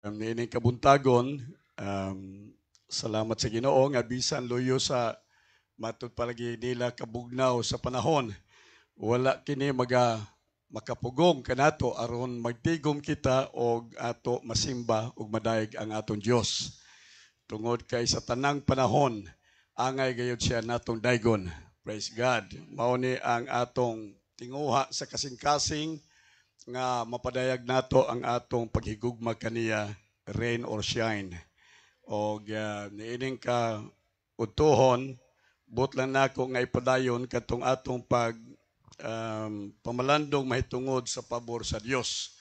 Nining kabuntagon, salamat sa Ginoo nga bisan luyo sa matud palagi nila kabugnaw sa panahon. Wala kini makapugong kanato aron magtigom kita og ato masimba ug madayeg ang aton Dios. Tungod kay sa tanang panahon, angay gayud siya natong daygon. Praise God. Mao ni ang atong tinguha sa kasing-kasing nga mapadayag nato ang atong paghigugma kaniya, rain or shine. O niining ka utuhon, but lang nako nga ipadayon katong atong pamalandong mahitungod sa pabor sa Dios.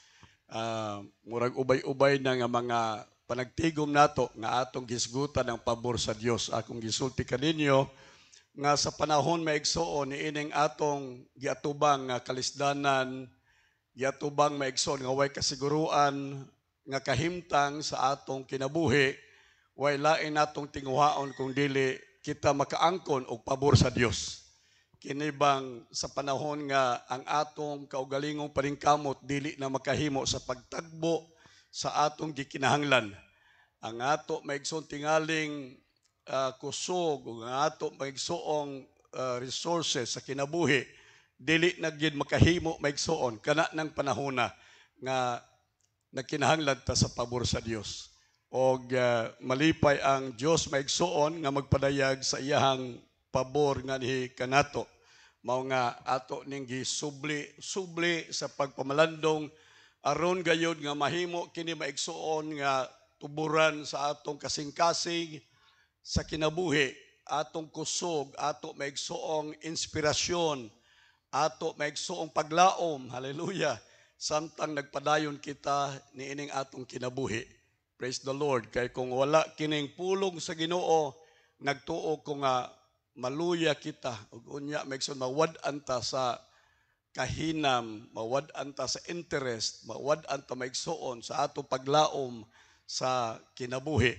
Murag ubay-ubay na nga mga panagtigom nato nga atong gisgutan ang pabor sa Dios. Akong gisulti kaninyo nga sa panahon maigsoon niining atong giatubang nga kalisdanan, giatubang maigsoon nga way kasiguruan nga kahimtang sa atong kinabuhi, way lain natong tinguhaon kung dili kita makaangkon og pabor sa Dios. Kini bang sa panahon nga ang atong kaugalingong paningkamot dili na makahimo sa pagtagbo sa atong gikinahanglan. Ang ato maigsoon tingaling kusog ug ang ato maigsoong resources sa kinabuhi dili na gyud makahimo maigsoon kana ng panahona nga nakinahanglan ta sa pabor sa Dios. Og malipay ang Dios maigsoon nga magpadayag sa iyahang pabor nga ni kanato. Mao nga ato ning subli sa pagpamalandong aron gayud nga mahimo kini maigsoon nga tuburan sa atong kasing-kasing sa kinabuhi, atong kusog, ato maigsoong inspirasyon, ato maigsoong paglaom, hallelujah, samtang nagpadayon kita niining atong kinabuhi. Praise the Lord. Kay kung wala kining pulong sa Ginoo, nagtuo ko nga maluya kita. Ug unya maigsoon mawad-an ta sa kahinam, mawad-an ta sa interest, mawad-an ta maigsoon sa atong paglaom sa kinabuhi.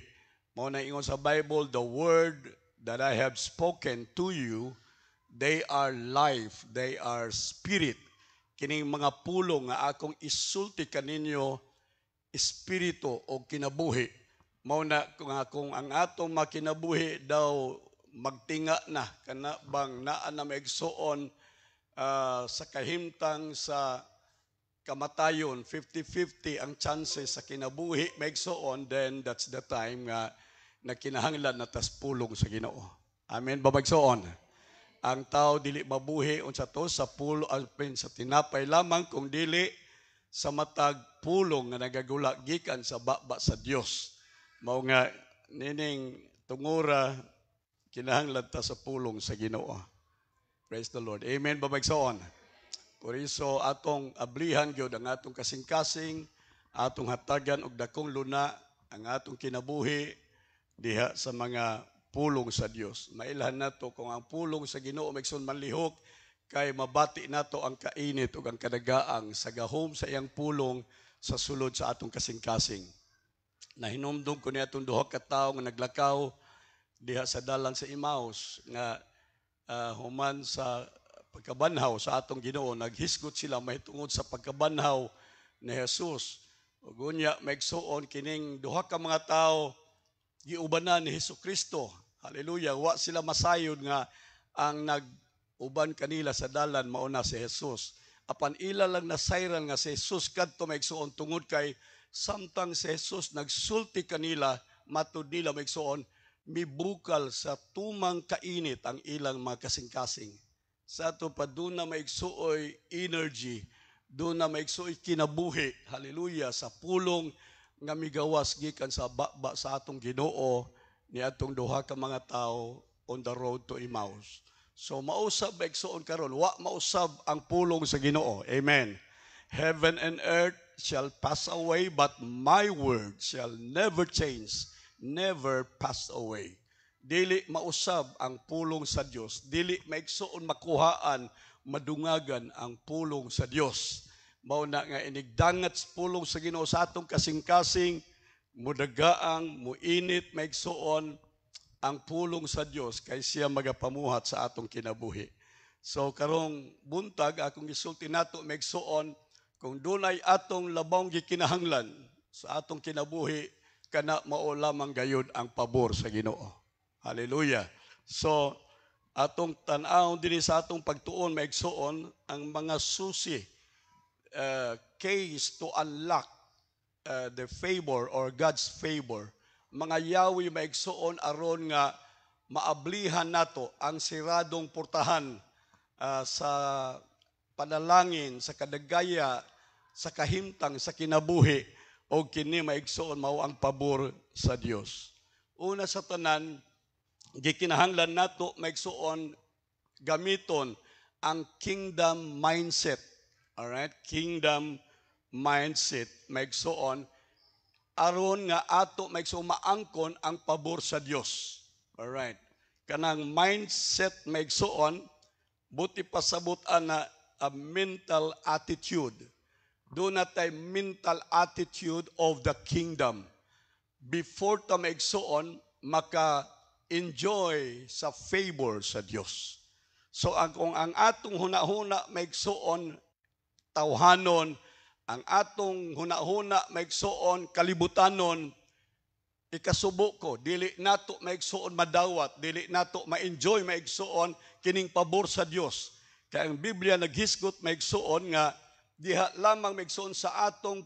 Mao na ingon sa Bible, the word that I have spoken to you, they are life, they are spirit. Kining mga pulong nga akong isulti kaninyo, espiritu o kinabuhi. Mao na kung ang atong makinabuhi daw magtinga na, kana bang naa na maigsoon sa kahimtang sa kamatayon, 50-50 ang chances sa kinabuhi maigsoon, then that's the time nga nakinahanglan na tas pulong sa Ginoo. Amen ba maigsoon? Ang tao dili mabuhi unsa to sa pulo alpin sa tinapay lamang kung dili sa matag pulong nga nagagula gikan sa baba sa Dios. Mao nga nining tungura kinahanglan ta sa pulong sa Ginoo. Praise the Lord. Amen ba maigsoon? Por iso atong ablihan gyud ang atong kasing-kasing, atong hatagan og dakong luna ang atong kinabuhi diha sa mga pulong sa Dios. Mailhan nato kung ang pulong sa Ginoo maigsoon manlihok kay mabati nato ang kainit ug ang kadagaang sa gahom sa iyang pulong sa sulod sa atong kasing-kasing. Nahinumdum ko ni atong duha ka tawo nga naglakaw diha sa dalan sa Emmaus nga human sa pagkabanhaw sa atong Ginoo, naghisgot sila mahitungod sa pagkabanhaw ni Jesus. Ug unya maigsoon kining duha ka mga tawo giubanan ni Hesukristo. Hallelujah. Wa sila masayod nga ang nag-uban kanila sa dalan mao na si Jesus. Apan ila lang nasayran nga si Jesus kadto maigsoon tungod kay samtang si Jesus nagsulti kanila matud nila maigsoon mibukal sa tumang kainit ang ilang mga kasing-kasing. Sa ato pa doon na maigsuoy energy, doon na maigsuoy kinabuhi, hallelujah, sa pulong nga migawas gikan sa baba sa atong Ginoo ni atong duha ka mga tawo on the road to Emmaus. So mausab maigsuon karon, wa mausab ang pulong sa Ginoo. Amen. Heaven and earth shall pass away, but my word shall never change, never pass away. Dili mausab ang pulong sa Dios, dili maigsuon makuhaan, madungagan ang pulong sa Dios. Mao na nga inigdangat pulong sa Ginoo sa atong kasing-kasing, mudagaang, muinit, maigsuon ang pulong sa Dios kay siya magapamuhat sa atong kinabuhi. So karong buntag akong gisulti nato maigsuon kung dunay atong labong gikinahanglan, Sa atong kinabuhi, kana mao lamang gayud ang pabor sa Ginoo. Hallelujah. So, atong tan-aw dinhi sa atong pagtuon maigsuon ang mga susi, keys to unlock the favor or God's favor. Mga yawi maigsuon aron nga maablihan nato ang siradong portahan sa panalangin, sa kadagaya, sa kahimtang, sa kinabuhi, o kini maigsuon mao ang pabor sa Dios. Una sa tanan, gikinahanglan nato maigsuon gamiton ang kingdom mindset. Alright? Kingdom mindset maigsuon aron nga ato maigsuon maangkon ang pabor sa Dios. Alright? Kanang mindset maigsuon buti pasabutan na a mental attitude. Doon natay mental attitude of the kingdom. Before ta maigsuon, maka-enjoy sa favor sa Dios. So kung ang atong hunahuna maigsuon tawhanon, ang atong hunahuna maigsuon kalibutanon, ikasubo ko, dili nato maigsuon madawat, dili nato ma-enjoy maigsuon kining pabor sa Dios. Kaya ang Biblia naghisgot maigsuon nga diha lamang maigsuon sa atong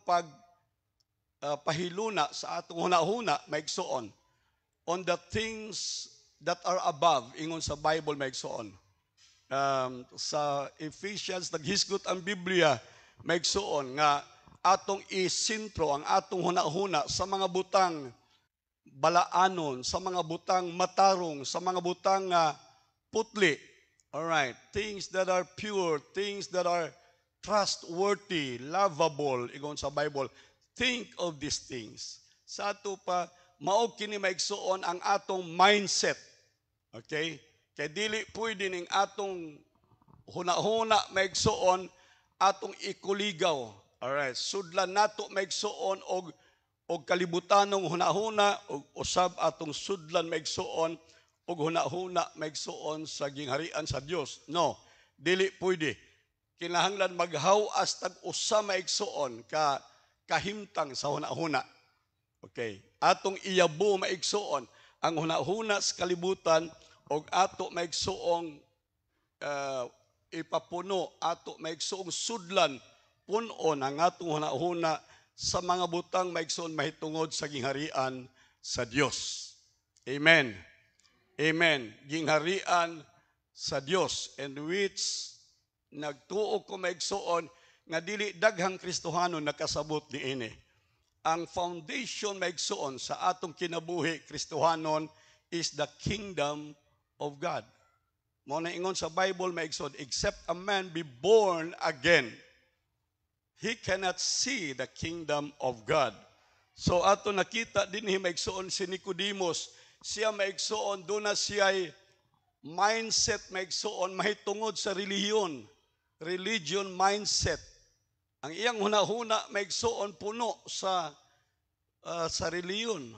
pahiluna, sa atong hunahuna maigsuon on the things that are above, ingon sa Bible maigsuon. Sa Ephesians naghisgot ang Biblia maigsuon nga atong isintro ang atong hunahuna sa mga butang balaanon, sa mga butang matarong, sa mga butang putli. Alright, things that are pure, things that are trustworthy, lovable, ingon sa Bible. Think of these things. Sa ato pa, mao kini maigsuon ang atong mindset. Okay? Kay dili pwede ning atong hunahuna maigsuon atong ikuligaw. Alright, sudlan nato maigsuon og kalibutanong hunahuna og usab atong sudlan maigsuon og hunahuna maigsuon sa gingharian sa Dios. No, dili pwede. Kinahanglan maghawas tag usa maigsuon kahimtang sa hunahuna. Okay, atong iyabo maigsuon ang hunahuna sa kalibutan og ato maigsuong ipapuno, ato maigsuong sudlan punon ang atong hunahuna sa mga butang maigsuon mahitungod sa gingharian sa Dios. Amen. Amen. Gingharian sa Dios, in which nagtuo ko maigsuon nga dili daghang Kristohanon nakasabot niini. Ang foundation maigsuon sa atong kinabuhi Kristohanon is the kingdom of God. Mao na ingon sa Bible maigsuon, except a man be born again, he cannot see the kingdom of God. So ato nakita dinhi maigsuon si Nicodemos, siya maigsuon doon na siya'y mindset maigsuon mahitungod sa relihiyon. Religion mindset. Ang iyang hunahuna maigsuon puno sa reliyon.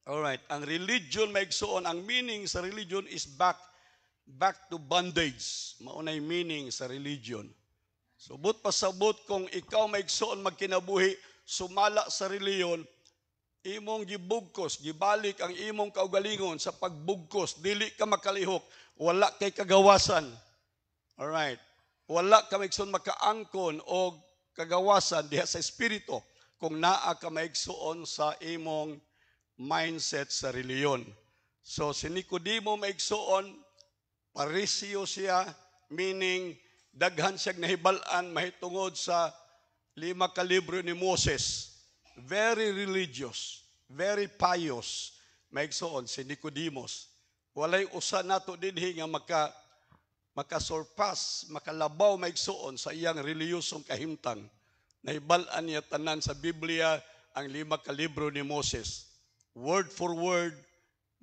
Alright, ang religion maigsuon, ang meaning sa religion is back to bondage. Maunay meaning sa religion. So but pasabot kung ikaw maigsuon magkinabuhi sumala sa reliyon, imong gibugkos, gibalik ang imong kaugalingon sa pagbugkos, dili ka makalihok, wala kay kagawasan. Alright. Wala ka maigsuon makaangkon o kagawasan diha sa espiritu kung naa ka maigsuon sa imong mindset sa reliyon. So si Nicodemo maigsuon, pariseo siya, meaning daghan siyang nahibal-an mahitungod sa 5 ka libro ni Moses. Very religious, very pious, maigsuon si Nicodemos. Walay usa nato dinhi nga makasurpass, makalabaw maigsuon sa iyang reliyosong kahimtang. Nahibal-an niya tanan sa Biblia ang 5 ka libro ni Moses. Word for word,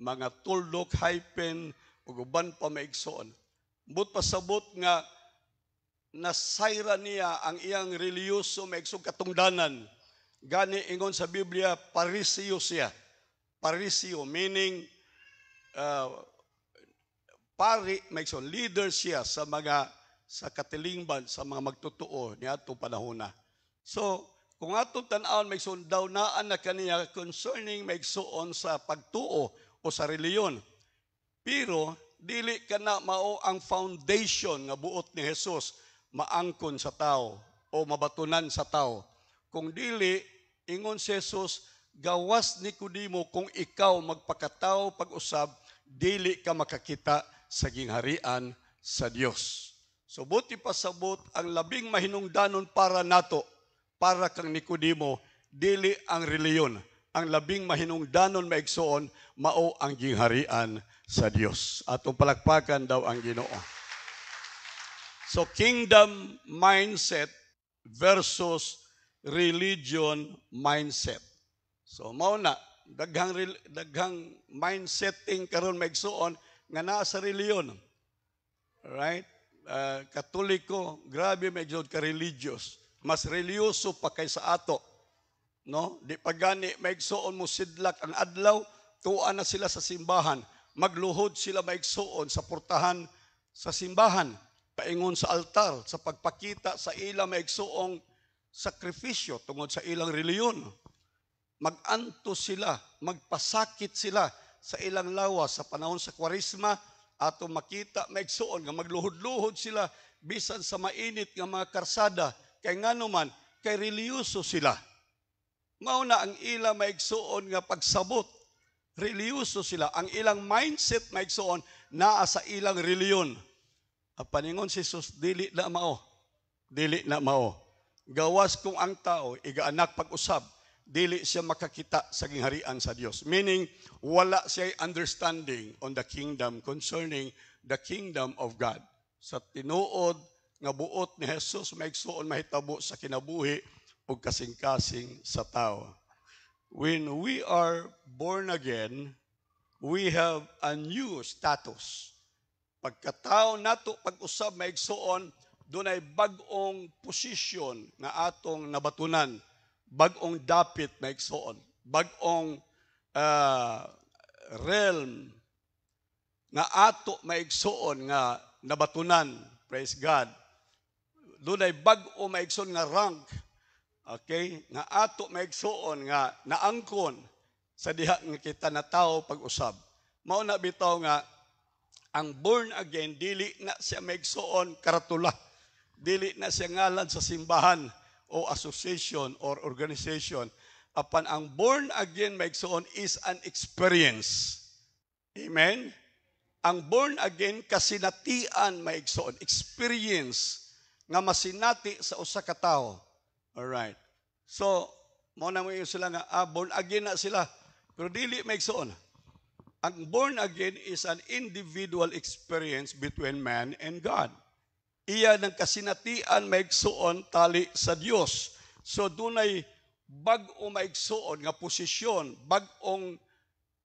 mga tuldok, hyphen, ug uban pa maigsuon. But pasabot nga nasayra niya ang iyang reliyoso maigsuong katungdanan. Gani ingon sa Biblia, pariseo siya. Pariseo, meaning pari, maigsoon, leader siya sa katilingban, sa mga magtotoo niya itong panahon na. So, kung atong tan-awon maigsoon daw naan na kaniya concerning maigsoon sa pagtuo o sa reliyon. Pero dili kana mao ang foundation nga buot ni Jesus maangkon sa tao o mabatunan sa tao. Kung dili, ingon si Jesus, gawas ni Nicodemo kung ikaw magpakatao pag-usab, dili ka makakita sa gingharian sa Dios. So buti pasabot ang labing mahinungdanon para nato, para kang Nicodemo, dili ang reliyon. Ang labing mahinungdanon maigsoon, mao ang gingharian sa Dios. Atong palakpakan daw ang Ginoo. So kingdom mindset versus religion mindset. So mao na daghang mindsetting karon maigsuon nga naa sa reliyon. Right? Katoliko, grabe maigsuon ka religious. Mas religyoso pa kaysa ato. No? Di pa gani maigsuon mo sidlak ang adlaw, tuan na sila sa simbahan. Magluhod sila maigsuon sa portahan sa simbahan. Paingon sa altar, sa pagpakita sa ilang maigsuong sakripisyo tungod sa ilang reliyon. Mag-anto sila, magpasakit sila sa ilang lawas sa panahon sa Kwaresma ato makita maigsuon nga magluhod-luhod sila bisan sa mainit nga mga karsada kay ngano man kay reliyoso sila. Mao na ang ilang maigsuon nga pagsabot. Reliyoso sila. Ang ilang mindset maigsuon naa sa ilang reliyon. Paningon si Jesus, dili na mao. Dili na mao. Gawas kung ang tao, igaanak pag-usab, dili siya makakita sa gingharian sa Dios. Meaning, wala siya understanding on the kingdom concerning the kingdom of God. Sa tinuod nga buot ni Jesus, maigsuon mahitabo sa kinabuhi o kasing-kasing sa tao. When we are born again, we have a new status. Pagkatao nato pag-usab maigsuon, dunay bag-ong posisyon nga atong nabatunan, bag-ong dapit maigsuon, bag-ong realm nga ato maigsuon nga nabatunan. Praise God. Dunay bag-o maigsuon nga rank. Okay? Nga ato maigsuon nga naangkon sa diha nga kita na tao pag-usab. Mao na bitaw nga ang born again, dili na siya maigsuon karatula. Dili na siya ngalan sa simbahan o association or organization. Apan ang born again maigsuon is an experience. Amen? Ang born again kasinatian maigsuon. Experience nga masinati sa usa ka tawo. Alright. So, mo na mo sila nga, born again na sila. Pero dili maigsuon. Ang born again is an individual experience between man and God. Iya ng kasinatian maigsuon tali sa Dios. So dunay bag-o maigsuon nga posisyon, bag-ong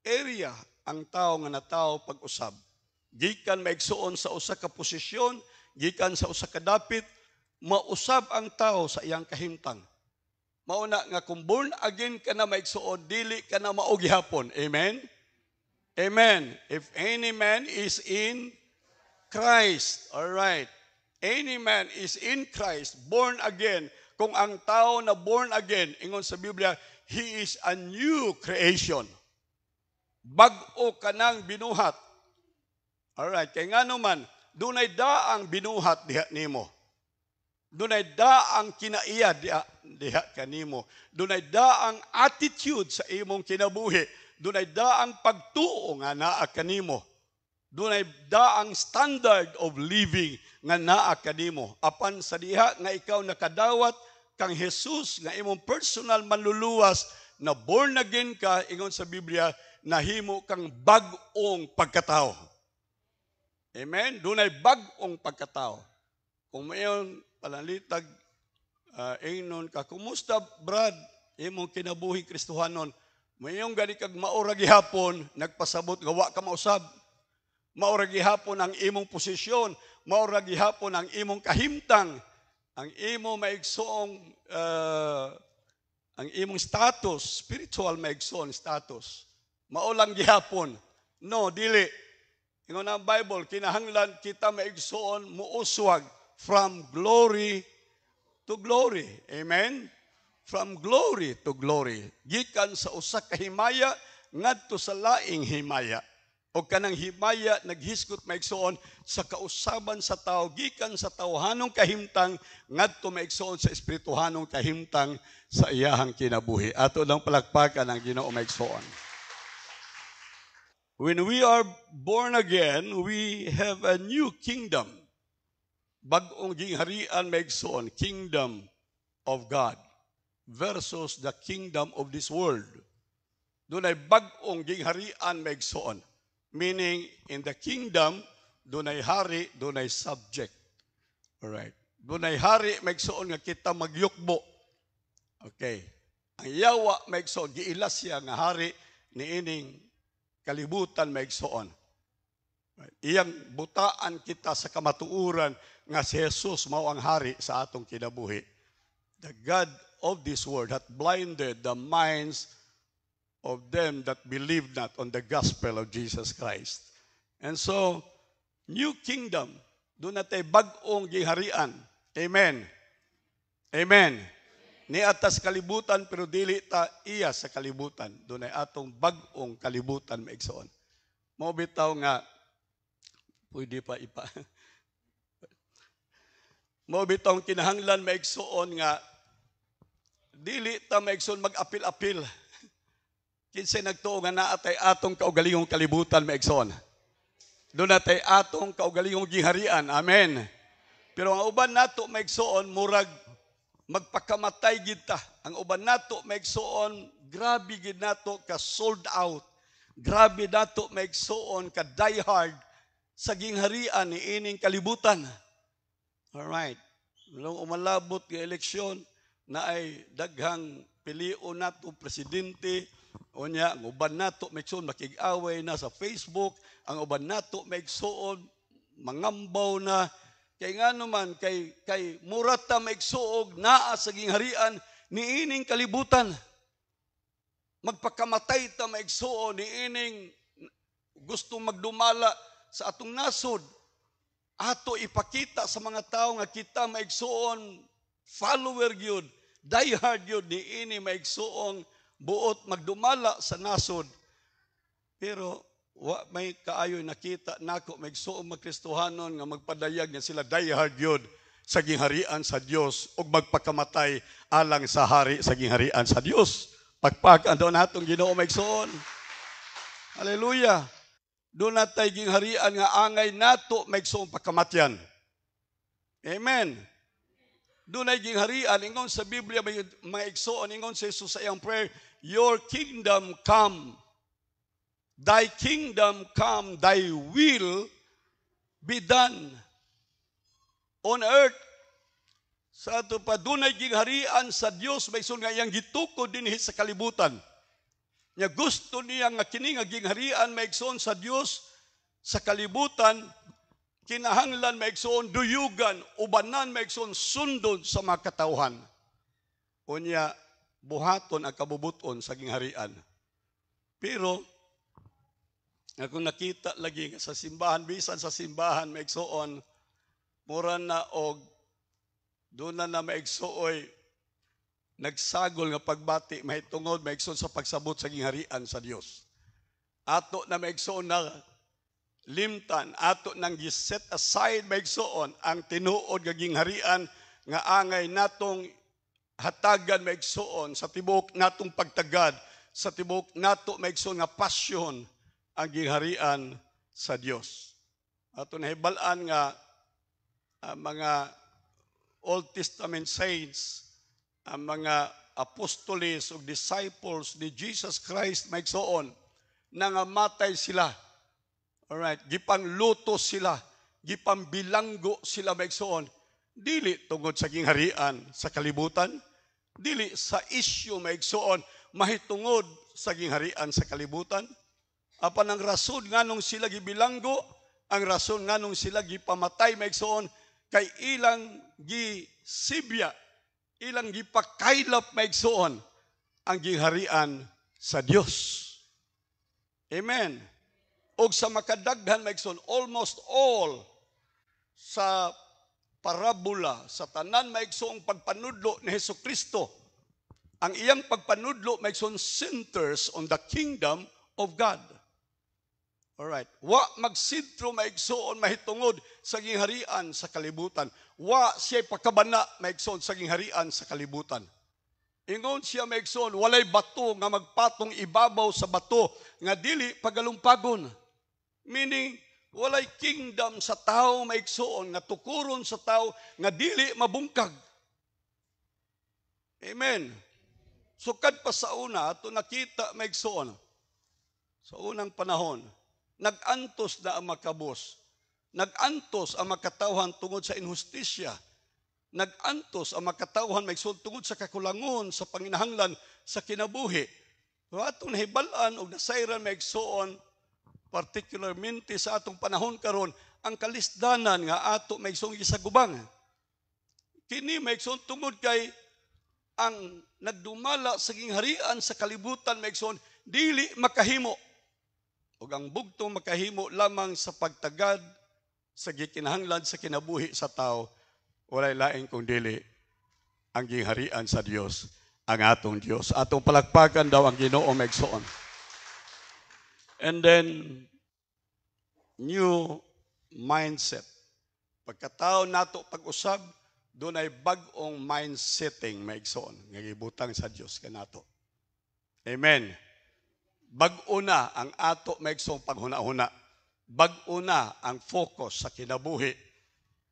area ang tao nga natao pag-usab. Gikan maigsuon sa usa ka posisyon, gikan sa usa ka dapit, mausab ang tao sa iyang kahimtang. Mauna nga kung born again ka na maigsuon, dili ka na mao gihapon. Amen? Amen. If any man is in Christ, all right. Any man is in Christ, born again. Kung ang tao na born again, ingon sa Biblia, he is a new creation. Bag-o ka nang binuhat. All right. Kaya nga naman, dunay daang binuhat diha nimo. Dunay daang kinaiya diha kanimo. Dunay daang attitude sa imong kinabuhi. Dunay daang pagtuo nga naa kanimo. Dunay daang standard of living nga naa kanimo. Apan sa diha nga ikaw nakadawat kang Jesus nga imong personal manluluwas na born again ka, ingon sa Biblia, nahimo kang bag-ong pagkatao. Amen? Dunay bag-ong pagkatao. Kung mayon palalitag, ingnon ka, kumusta Brad? Imong kinabuhi Kristohanon. Mayong gani kag maura gihapon, nagpasabot nga wa ka mausab. Maura gihapon ang imong posisyon, maura gihapon ang imong kahimtang, ang imong maigsoong ang imong status, spiritual maigsoon status. Maulang gihapon. No, dili. Ingon ang Bible, kinahanglan kita maigsoon muuswag from glory to glory. Amen? from glory to glory. Gikan sa usa ka himaya ngadto sa laing himaya. O kanang himaya naghiskot maigsoon sa kausaban sa tao gikan sa tawhanong kahimtang ngadto maigsoon sa espirituhanong kahimtang sa iyahang kinabuhi. Ato lang palakpakan ang Ginoo maigsoon. When we are born again, we have a new kingdom. Bag-ong gingharian maigsoon, kingdom of God versus the kingdom of this world. Doon ay bag-ong gingharian maigsoon. Meaning, in the kingdom, doon ay hari, doon ay subject. Alright. Doon ay hari, maigsoon nga kita magyukbo. Okay. Ang yawa, maigsoon, giilas siya nga hari, niining kalibutan, maigsoon. Right. Iyang butaan kita sa kamatuuran nga si Jesus mao ang hari sa atong kinabuhi. The God of this world hath blinded the minds of them that believe not on the gospel of Jesus Christ. And so, new kingdom, doon natin bag-ong giharian. Amen. Amen. Ni atas kalibutan, pero dili ta iya sa kalibutan. Doon ay atong bag-ong kalibutan maigsoon. Mao bitaw nga, pwede pa ipa. Mao bitaw kinahanglan maigsoon nga, dili ta maigsoon mag-apil-apil. Kinsay nagtuo nga naatay atong kaugalingong kalibutan maigsoon. Doon natay atong kaugalingong giharian. Amen. Pero ang uban nato maigsoon murag magpakamatay gid ta. Ang uban nato maigsoon grabe gid nato ka sold out. Grabe nato maigsoon ka die hard sa gingharian ni ining kalibutan. All right. Nung umalabot nga eleksyon na ay daghang pilion nato presidente. Unya, ang uban nato maigsoon makig-away na sa Facebook, ang uban nato maigsoon mangambaw na kay ngano man kay murata maigsuog naa sa gingharian niining kalibutan. Magpakamatay ta maigsuon niining gusto magdumala sa atong nasod. Ato ipakita sa mga tao nga kita maigsuon follower gyud, die hard gyud niini maigsuong buot magdumala sa nasod. Pero wa may kaayoy nakita nako maigsuong magkristohanon nga magpadayag nga sila diehard yun sa gingharian sa Dios ug magpakamatay alang sa hari sa gingharian sa Dios. Pagpakan daw natong Ginoo maigsuon. Hallelujah. Doon natay gingharian nga angay nato maigsuong pagkamatyan. Amen. Doon ay gingharian ingon sa Biblia mga igsoon ingon sa Jesus sa iyang prayer, your kingdom come. Thy kingdom come, thy will be done on earth. Sa ato pa, dunay gingharian sa Dios, may isun nga iyang gitukod dinhi sa kalibutan. Nya gusto niya nga kini nga gingharian maigsoon sa Dios sa kalibutan, kinahanglan maigsoon duyugan, ubanan maigsoon sundon sa mga katawhan. Unya, buhaton ang kabubuton sa gingharian. Pero, kung nakita lagi sa simbahan, bisan sa simbahan, maigsoon, mura na og, doon na maigsuoy, nagsagol nga pagbati, mahitungod, maigsoon sa pagsabot sa gingharian sa Dios. Ato na maigsoon na limtan, ato nang giset aside maigsoon ang tinuod nga gingharian nga angay natong hatagan maigsoon sa tibok natong pagtagad, sa tibok nato maigsoon nga pasyon ang gingharian sa Dios. Ato nahibalaan nga mga Old Testament saints, ang mga apostoles o disciples ni Jesus Christ maigsoon, nangamatay sila. Alright, gipanglutos sila, gipambilanggo sila maigsoon. Dili tungod sa gingharian sa kalibutan, dili sa isyu maigsoon, mahitungod sa gingharian sa kalibutan. Apan ang rason nganong sila gibilanggo, ang rason nganong sila gipamatay maigsoon, kay ilang gisibya, ilang gipakaylap maigsoon ang gingharian sa Dios. Amen. Og sa makadaghan maigsoon, almost all sa parabola, sa tanan maigsoong pagpanudlo ni Hesukristo, Ang iyang pagpanudlo maigsoon centers on the kingdom of God. Alright. Wa magsentro maigsoon mahitungod sa gingharian sa kalibutan. Wa siya pagkabana maigsoon sa gingharian sa kalibutan. Ingon siya maigsoon, walay bato nga magpatong ibabaw sa bato nga dili pagalumpagon. Meaning, walay kingdom sa tao maigsoon nga tukuron sa tao nga dili mabungkag. Amen. Sukad pa sa una, ito nakita maigsoon. Sa unang panahon, nag-antos na ang makabos. Nag-antos ang makatawhan tungod sa inhustisya. Nag-antos ang makatawhan maigsoon tungod sa kakulangon, sa panginahanglan, sa kinabuhi. Atong nahibalaan o nasayran maigsoon, particularmente sa atong panahon karon, ang kalisdanan nga ato maigsoon gisagubang. Kini maigsoon tungod kay ang nagdumala sa gingharian sa kalibutan maigsoon dili makahimo. Ug ang bugtong makahimo lamang sa pagtagad sa gikinahanglan sa kinabuhi sa tao, walay laing kung dili ang gingharian sa Dios, ang atong Dios. Atong palakpakan daw ang Ginoo maigsoon. And then, new mindset. Pagkatao nato pag-usab, doon ay bag-ong mindsetting maigsoon nga gibutang sa Dios kanato. Amen. Bag-o na ang ato maigsoong paghuna-huna. Bag-o na ang focus sa kinabuhi.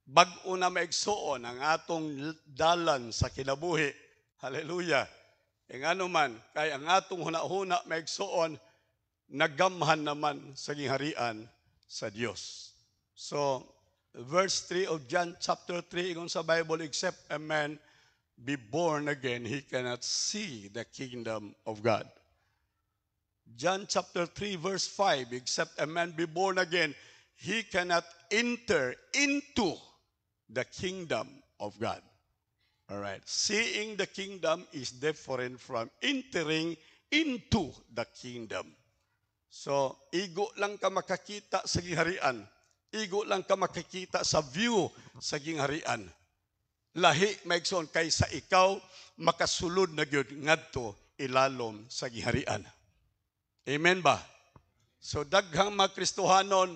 Bag-o na maigsoon ang atong dalan sa kinabuhi. Hallelujah. E ngano man, kay ang atong huna-huna maigsoon, nagamhan naman sa gingharian sa Dios. So, verse 3 of John chapter 3, ingon sa Bible, except a man be born again, he cannot see the kingdom of God. John chapter 3 verse 5, except a man be born again, he cannot enter into the kingdom of God. All right. Seeing the kingdom is different from entering into the kingdom. So, igo lang ka makakita sa gingharian. Igo lang ka makakita sa view sa gingharian. Lahi maigsoon kaysa ikaw makasulod na gyud ngadto ilalom sa gingharian. Amen ba? So daghang mga Kristohanon,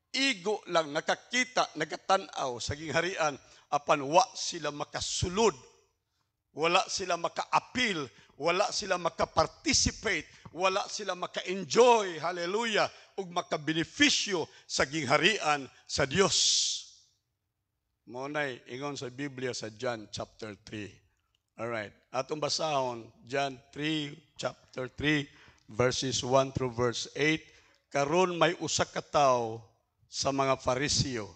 igo lang nakakita, nagatanaw sa gingharian apan wa sila makasulod. Wala sila maka-appeal, wala sila maka-participate, wala sila maka-enjoy, hallelujah, ug maka-benepisyo sa gingharian sa Dios. Maunay ingon sa Biblia sa John chapter 3. All right. Atong basahon John 3 chapter 3 verses 1 through verse 8. Karon may usa ka tawo sa mga Fariseo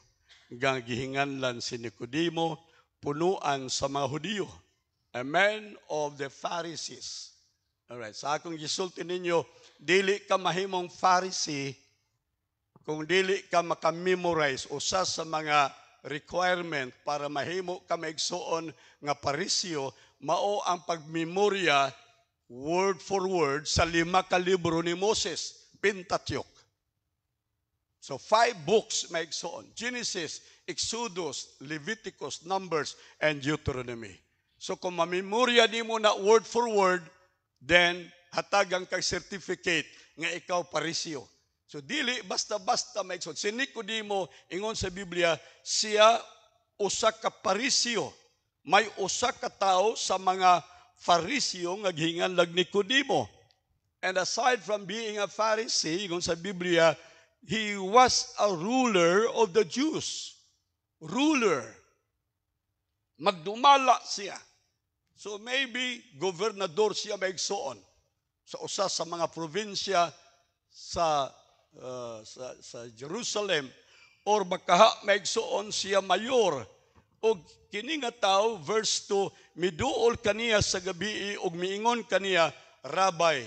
nga gihinganlan si Nicodemo, punuan sa mga Hudiyo. A man of the Pharisees. Alright, sa akong gisulti ninyo, dili ka mahimong Pharisee kung dili ka makamemorize usa sa mga requirement para mahimo ka maigsuon nga Pariseo, mao ang pagmemorya word for word sa 5 ka libro ni Moses, Pentateuch. So 5 books maigsuon: Genesis, Exodus, Leviticus, Numbers, and Deuteronomy. So kung mamemorya nimo na word for word, then hatagang kag certificate nga ikaw Pariseo. So dili basta-basta maigsoon. Si Nicodemo, ingon sa Biblia, siya usa ka Pariseo. May usa ka tawo sa mga Fariseo nga gihinganlag Nicodemo. And aside from being a Pharisee, ingon sa Biblia, he was a ruler of the Jews. Ruler. Magdumala siya. So maybe gobernador siya maigsoon sa usa sa mga probinsya sa Jerusalem, or baka maigsoon siya mayor. Og kini nga tawo, verse 2, miduol kaniya sa gabi og miingon kaniya, Rabbi.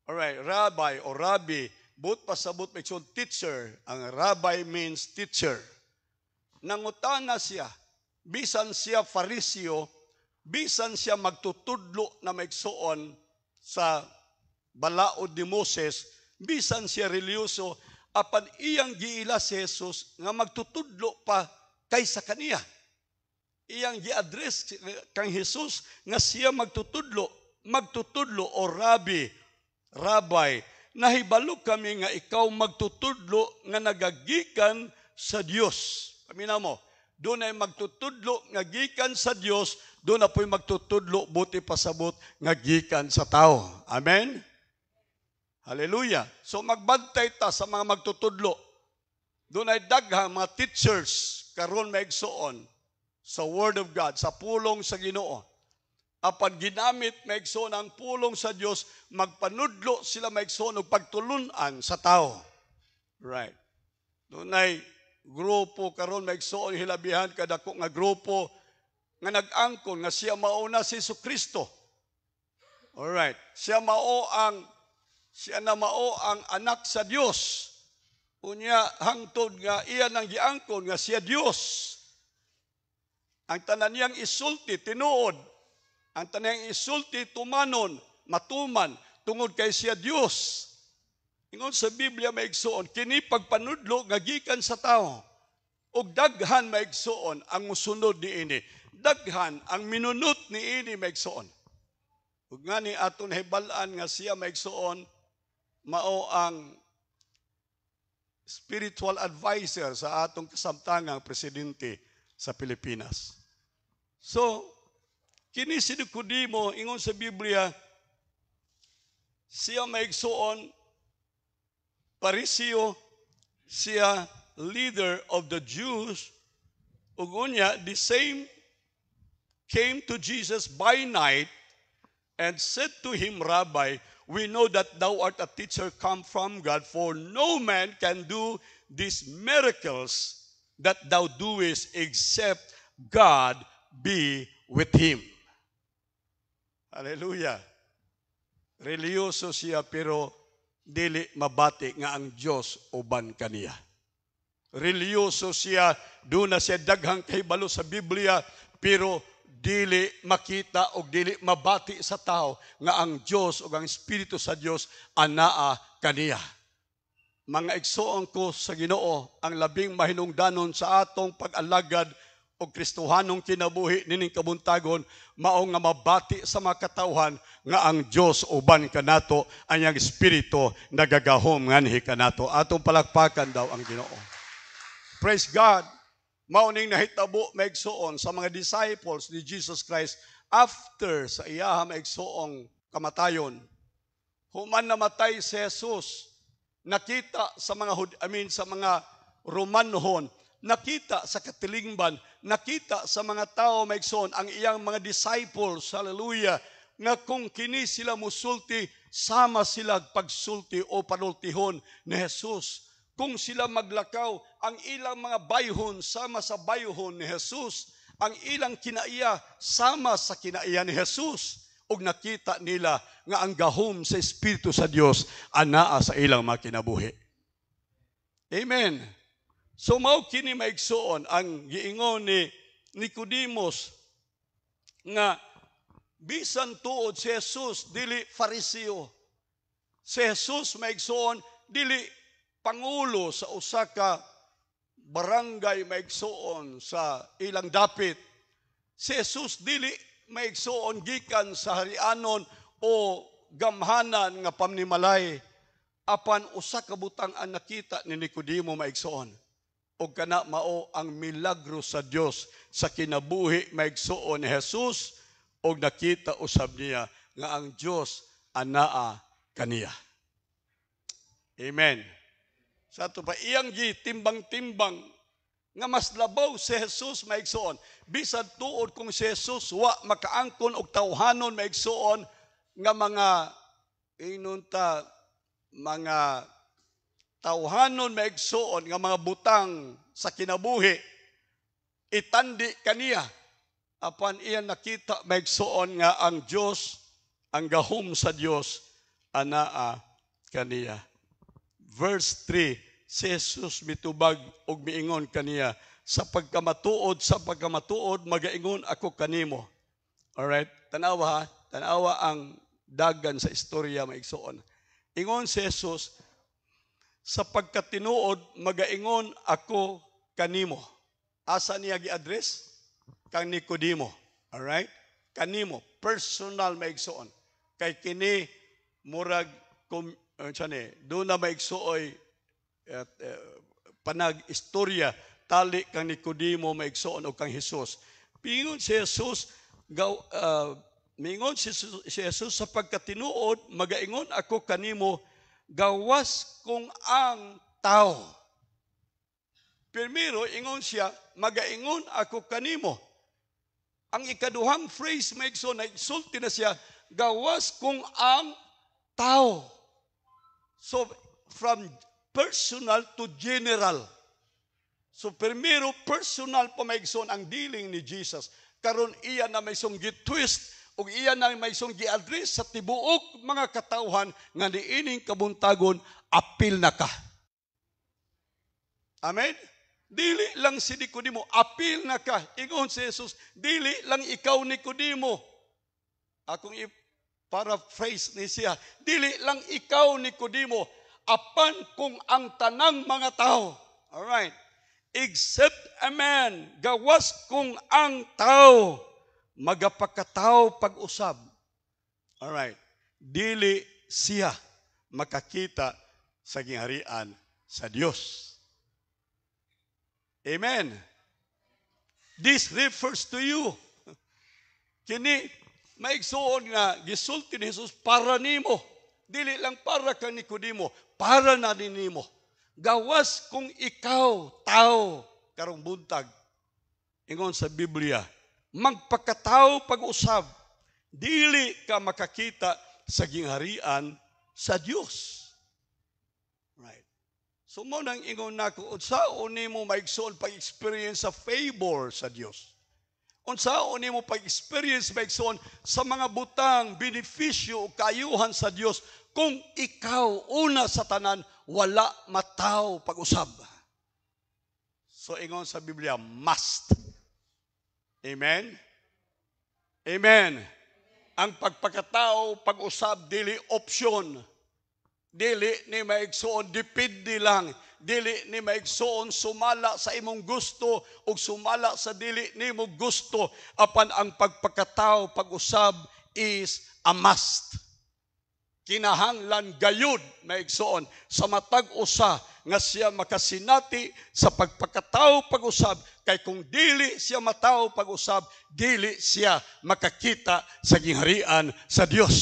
Alright, Rabbi or Rabbi, but pasabot maigsoon teacher. Ang Rabbi means teacher. Nangutana siya, bisan siya Fariseo, bisan siya magtutudlo na maigsoon sa balaod ni Moses, bisan siya reliyoso, apan iyang giila si Jesus nga magtutudlo pa kaysa kaniya. Iyang gi-address kang Jesus nga siya magtutudlo. magtutudlo o rabbi, nahibalo kami nga ikaw magtutudlo nga nagagikan sa Dios. Paminaw mo, doon ay magtutudlo nga gikan sa Dios, doon na po'y magtutudlo buti pasabot nga gikan sa tao. Amen? Hallelujah. So magbantay ta sa mga magtutudlo. Doon ay daghang mga teachers karon maigsoon sa Word of God, sa pulong sa Ginoo. Apan ginamit maigsoon ang pulong sa Dios, magpanudlo sila maigsoon og pagtulunan sa tao. Right. Doon ay grupo karon maigsoon hilabihan kadako nga grupo nga nag-angkon nga siya mauna si Jesucristo. Alright. Siya na mao ang anak sa Dios. Unya hangtod nga iya nang giangkon nga siya Dios. Ang tanan niyang isulti tinuod. Ang tanan niyang isulti tumanon, matuman tungod kay siya Dios. Ingon sa Biblia maigsoon, kini pagpanudlo nga gikan sa tao. Ug daghan maigsoon ang musunod niini. Daghan ang minunot niini maigsoon. Ug ngani aton hibal-an nga siya maigsoon mao ang spiritual advisor sa atong kasamtangang presidente sa Pilipinas. So, kini si Nicodemo ingon sa Biblia, siya maigsoon Pariseo, siya leader of the Jews, ug unya the same came to Jesus by night and said to him, Rabbi, we know that thou art a teacher come from God, for no man can do these miracles that thou doest except God be with him. Hallelujah. Religyoso siya pero dili mabati nga ang Dios uban kaniya. Religyoso siya, doon na siya daghang kahibalo sa Biblia, pero dili makita o dili mabati sa tao nga ang Dios o ang Espiritu sa Dios anaa kaniya. Mga igsoon ko sa Ginoo, ang labing mahinungdanon sa atong pag-alagad o Kristohanong kinabuhi nining kabuntagon, mao nga mabati sa mga katawhan nga ang Dios uban kanato, anyang Espiritu nagagahom nganhi kanato. Atong palakpakan daw ang Ginoo. Praise God. Mao ning nahitabo maigsoon sa mga disciples ni Jesus Christ after sa iyaha maigsoong kamatayon. Human namatay si Jesus, nakita sa mga sa mga Romanhon, nakita sa katilingban, nakita sa mga tao maigsoon ang iyang mga disciples, hallelujah, nga kung kini sila musulti, sama sila pagsulti o panultihon ni Jesus. Kung sila maglakaw, ang ilang mga bayhon sama sa bayhon ni Jesus. Ang ilang kinaiya sama sa kinaiya ni Jesus. Ug nakita nila nga ang gahom sa Espiritu sa Dios anaa sa ilang mga kinabuhi. Amen. So mao kini maigsoon ang giingon ni Nicodemos nga bisan tuod si Jesus dili Fariseo. Si Jesus maigsoon dili pangulo sa usa ka barangay maigsoon sa ilang dapit. Si Jesus dili maigsoon gikan sa harianon o gamhanan nga pamnimalay. Apan usa ka butang ang nakita ni Nicodemo maigsoon. O kana mao ang milagro sa Dios sa kinabuhi maigsoon ni Jesus, o nakita usab niya nga ang Dios anaa kaniya. Amen. Sa ato pa iyang timbang-timbang nga mas labaw si Jesus maigsoon. Bisan tuod kung si Jesus wa makaangkon og tawhanon maigsoon nga mga tawhanon maigsoon nga mga butang sa kinabuhi, itandi kaniya. Apan iyan nakita maigsoon nga ang Dios, ang gahom sa Dios anaa kaniya. Verse 3, si Jesus mitubag og miingon kaniya, sa pagkamatuod magaingon ako kanimo. Alright, tanawa ang dagan sa istorya maigsoon. Ingon si Jesus, sa pagkatinuod magaingon ako kanimo. Asa niya gi-address? Kang Nicodemo. Alright? Kanimo, personal maigsoon. Kay kini murag doon na maigsuoy panag-istorya tali kang Nicodemo maigsuon og kang Hesus. Mingon si Jesus mingon si Jesus sa pagkatinuod, magaingon ako kanimo, gawas kung ang tao. Primero, ingon siya, magaingon ako kanimo. Ang ikaduhang phrase, maigsoon, nagsulti na siya, gawas kung ang tao. So, from personal to general. So, primero, personal pa maigsoon ang dealing ni Jesus. Karon iya na may song gitwist, o iya na may song gi-address sa tibuok mga katawhan nga niining kabuntagon, apil na ka. Amen? Dili lang si Nicodemo, apil na ka. Ingon si Jesus, dili lang ikaw Nicodemo. Akong i-paraphrase ni siya, dili lang ikaw Nicodemo, apan kung ang tanang mga tao. Alright. Except a man, gawas kung ang tao, magapakatao pag-usab. Alright. Dili siya makakita sa gingharian sa Dios. Amen. This refers to you. Kini maigsuon nga gisulti ni Jesus para nimo. Dili lang para kang Nicodemo, para na nimo. Gawas kung ikaw tao karong buntag. Ingon sa Biblia, magpakatao pag-usab, dili ka makakita sa gingharian sa Dios. Right. So mo nang ingon nako, unsaon nimo maigsoon pag-experience sa favor sa Dios? Unsaon nimo pag-experience maigsoon sa mga butang, benepisyo o kaayuhan sa Dios kung ikaw una sa tanan wala mataw pag-usab? So ingon sa Biblia, must. Amen? Amen. Ang pagpakatao, pag-usab, dili option. Dili ni maigsoon, depende lang. Dili ni maigsoon, sumala sa imong gusto o sumala sa dili nimo gusto. Apan ang pagpakatao, pag-usab is a must. Kinahanglan gayud maigsoon sa matag usa nga siya makasinati sa pagpakatao pag-usab, kay kung dili siya matao pag-usab, dili siya makakita sa gingharian sa Dios.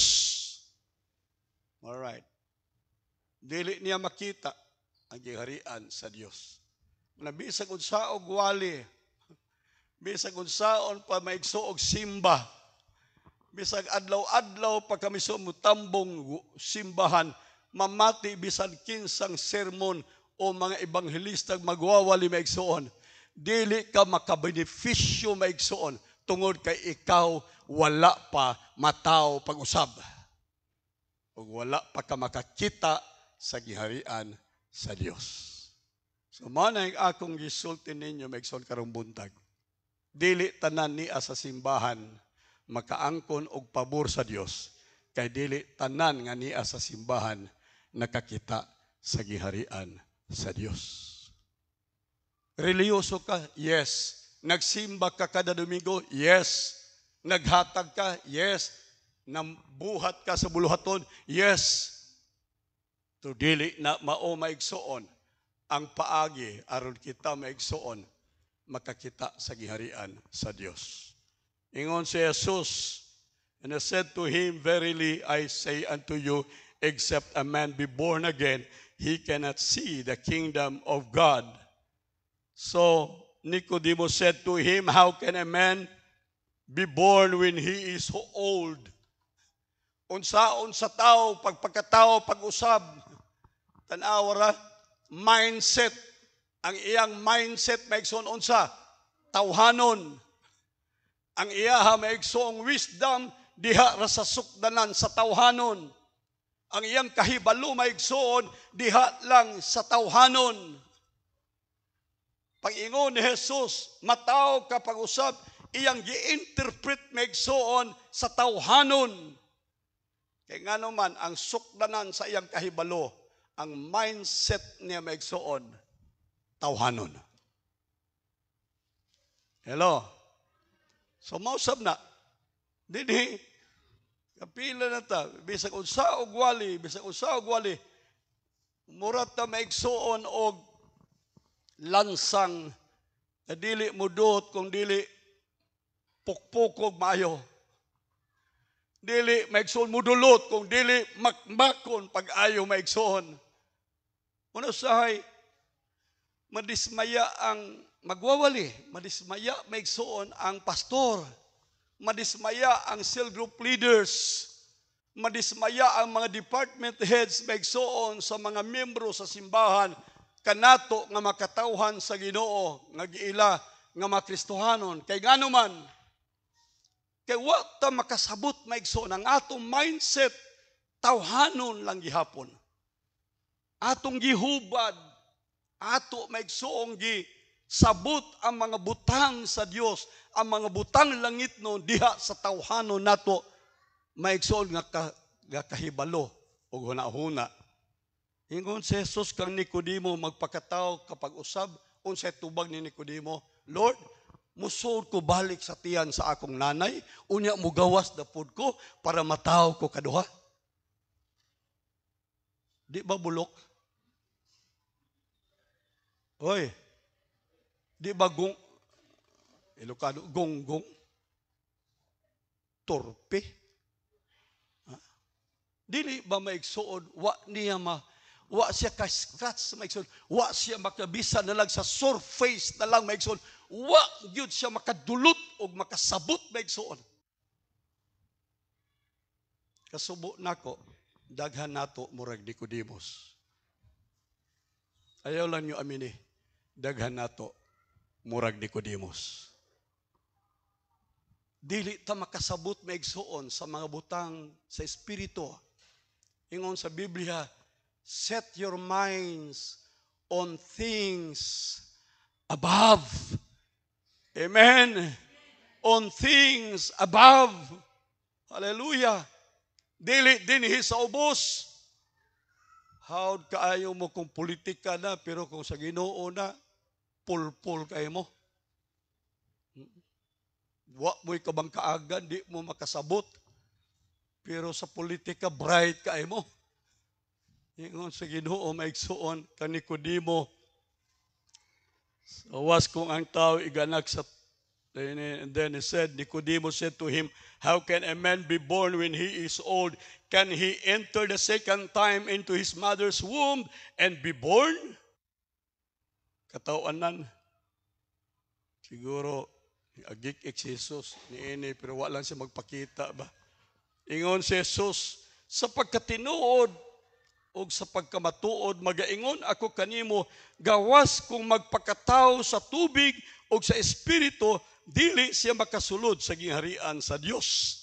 Alright. Dili niya makita ang gingharian sa Dios. Bisag unsaog wali, bisag unsaon pa maigsuog simba, bisag adlaw-adlaw pa kami sumutambong simbahan, mamati bisan kinsang sermon o mga ebanghelistag magwawali maigsoon, dili ka makabenepisyo maigsoon tungod kay ikaw wala pa mataw pag-usab. O wala pa ka makakita sa giharian sa Dios. So manay akong gisulti ninyo maigsoon karong buntag. Dili tanan niya sa simbahan makaangkon og pabor sa Dios, kay dili tanan nga niya sa simbahan nakakita sa giharian sa Dios. Reliyoso ka? Yes. Nagsimba ka kada Domingo? Yes. Naghatag ka? Yes. Nambuhat ka sa buluhaton? Yes. To dili na mao maigsoon ang paagi aron kita maigsoon makakita sa giharian sa Dios. Ingon si Jesus, and I said to him, verily I say unto you, except a man be born again, he cannot see the kingdom of God. So Nicodemus said to him, how can a man be born when he is so old? Unsaon sa tao, pagpagkatao, pag-usab, tanawara, mindset. Ang iyang mindset, maigsoon unsa, tawhanon. Ang iyaha maigsoong wisdom, diha ra sa sukdanan sa tawhanon. Ang iyang kahibalo maigsoon, diha lang sa tawhanon. Pag-ingon ni Jesus, mataw ka pag-usab, iyang gi-interpret maigsoon sa tawhanon. Kaya nga naman, ang sukdanan sa iyang kahibalo, ang mindset niya maigsoon, tawhanon. Hello? So mausab na, dili, Kapila na ta, bisag unsa og wali, murat ta maigsuon og lansang na dili mudot kung dili pukpukog maayo. Dili maigsuon mudulot kung dili makmakon pag-ayo maigsuon. Una sahay, madismaya ang magwawali, madismaya maigsuon ang pastor, madismaya ang cell group leaders, madismaya ang mga department heads maigsuon sa mga miyembro sa simbahan kanato nga makatawhan sa Ginoo nga giila nga makristohanon. Kay ngano man, kay wa ta makasabot maigsuon ang atong mindset tawhanon lang gihapon. Atong gihubad, ato maigsuong sabot ang mga butang sa Dios, ang mga butang langit no diha sa tawhanon nato maigsuon nga kahibalo ug hunahuna. Ingon si Jesus kang Nicodemo magpakataw kapag usab unsay tubag ni Nicodemo, Lord, musod ko balik sa tiyan sa akong nanay, unya mo gawas da pud ko para mataw ko kaduha. Di ba bulok? Oy, di ba Ilocano, gonggong? Torpe? Dili ba maigsuon, wa siya ka-scratch maigsuon, wa siya makabisa na lang sa surface na lang maigsuon, wa gyud siya makadulot o makasabot maigsuon. Kasubo nako, daghan nato murag Nicodemos. Ayaw lang nyo amini, daghan nato murag Nicodemos. Dili ta makasabot maigsuon sa mga butang sa espiritu. Ingon sa Biblia, set your minds on things above. Amen. On things above. Hallelujah. Dili dinhi sa ubos. Howd kaayo mo kung politika na, pero kung sa Ginoo na, pulpul kayo mo. Wa mo'y kabang kaagan, di mo makasabot. Pero sa politika, bright kayo mo. Ingon sa Ginoo, maigsuon, ka Nicodemo. Awas kung ang tao iganak sa... And then he said, Nicodemo said to him, how can a man be born when he is old? Can he enter the second time into his mother's womb and be born? Katawanan. Siguro, agik-ik si Jesus ni ini, pero wala siya magpakita ba? Ingon si Jesus, sa pagkatinuod o sa pagkamatuod, magaingon ako kanimo, gawas kung magpakataw sa tubig o sa espiritu, dili siya makasulod sa gingharian sa Dios.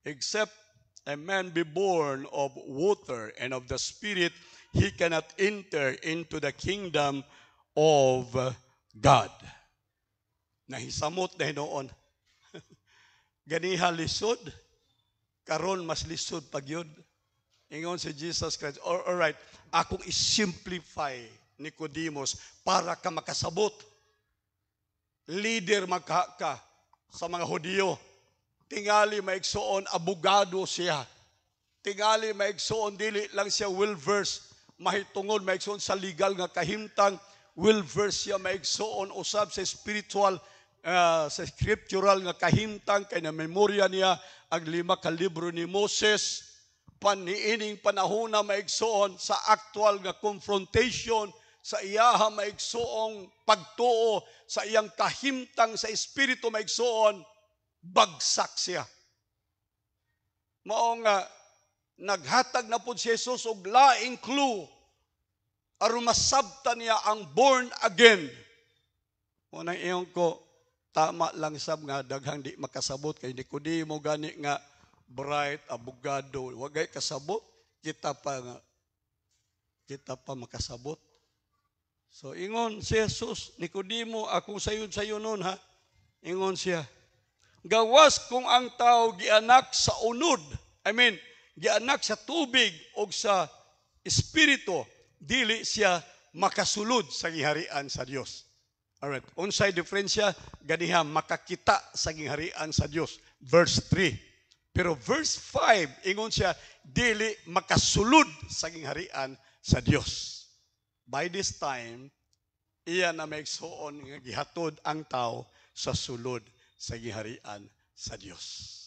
Except a man be born of water and of the Spirit, he cannot enter into the kingdom of God. Nahisamot na hinoon. Ganiha lisod, karon mas lisod pag yun. Ingon si Jesus Christ, alright, akong isimplify Nicodemus para ka makasabot. Leader magka sa mga Hudiyo. Tingali maigsuon, abogado siya. Tingali maigsuon, dili lang siya well-versed. Mahitungod maigsuon sa legal nga kahimtang. Well-versed siya maigsuon, usab sa spiritual, sa scriptural nga kahimtang. Kaya na memorya niya ang 5 ka libro ni Moses. Paniining panahon na maigsuon sa actual nga confrontation sa iyaha maigsuong pagtuo sa iyang kahimtang sa espiritu maigsuon, bagsak siya. Mao nga naghatag na po si Jesus og laing clue aron masabtan niya ang born again. Unang iyon ko, tama lang sab nga daghang di makasabot kay Nicodemo gani nga bright, abogado, wagay kasabot, kita pa makasabot. So, ingon si Jesus, Nicodemo, akong sayon nun ha. Ingon siya, gawas kung ang tao gianak sa unod, gianak sa tubig o sa espiritu, dili siya makasulod sa giharian sa Dios. Alright, unsay diferensya, ganiha makakita sa giharian sa Dios. Verse 3, Pero verse 5, ingon siya, dili makasulod sa gingharian sa Dios. By this time, iya na maigsuon nga gihatod ang tao sa sulod sa gingharian sa Dios.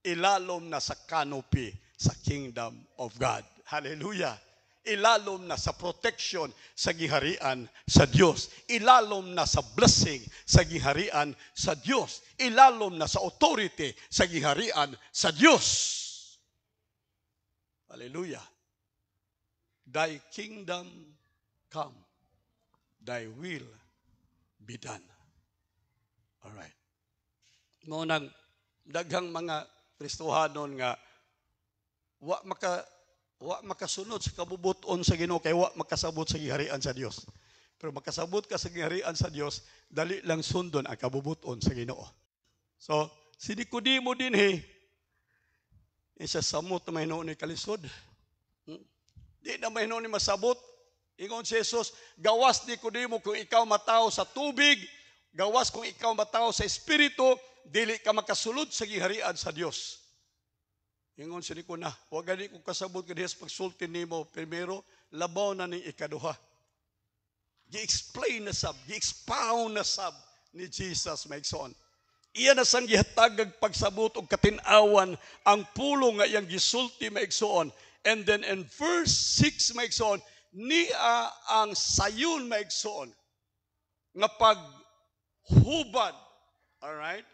Ilalom na sa canopy sa kingdom of God. Hallelujah. Ilalom na sa protection sa gingharian sa Dios. Ilalom na sa blessing sa gingharian sa Dios. Ilalom na sa authority sa gingharian sa Dios. Hallelujah. Thy kingdom come. Thy will be done. All right. Mo nang daghang mga Kristohanon nga wa makasunod sa kabubuton sa Ginoo kay wa makasabot sa giharian sa Dios. Pero makasabot ka sa giharian sa Dios, dali lang sundon ang kabubuton sa Ginoo. So, si Nicodemo din isa samot na mahinoon ni kalisod. Di na mahinoon ni masabot. Ingon si Jesus, gawas Nicodemo kung ikaw matao sa tubig, gawas kung ikaw matao sa espiritu, dili ka makasulod sa giharian sa Dios. Ingon si Nicodemo, wag gani ko kasabot ka dihas pagsulti nimo, primero labaw na ning ikaduha. Gi-explain na sab, gi-expound na sab ni Jesus maigsoon. Iya na sang gihatagag pagsabot og katin-awan ang pulong nga iyang gisulti maigsoon. And then in verse 6 maigsoon, niya ang sayon maigsoon nga paghubad, all right?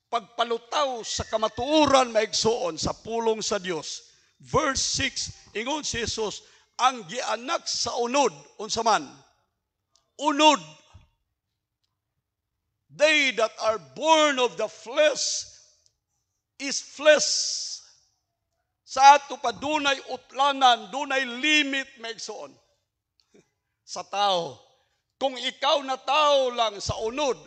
Pagpalutaw sa kamatuoran maigsoon sa pulong sa Dios. Verse 6, ingon si Jesus, ang gianak sa unod, unsa man? Unod. They that are born of the flesh is flesh. Sa ato pa dunay utlanan, dunay limit maigsoon sa tao. Kung ikaw na tao lang sa unod,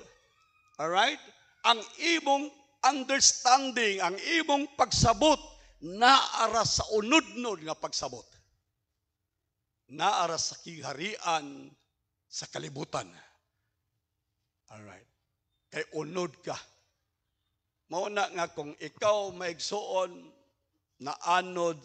all right? Ang imong understanding, ang imong pagsabot, naara sa unod-nod nga pagsabot. Naara sa kiharian sa kalibutan. Alright. Kay unod ka. Mauna nga kung ikaw maigsuon na anod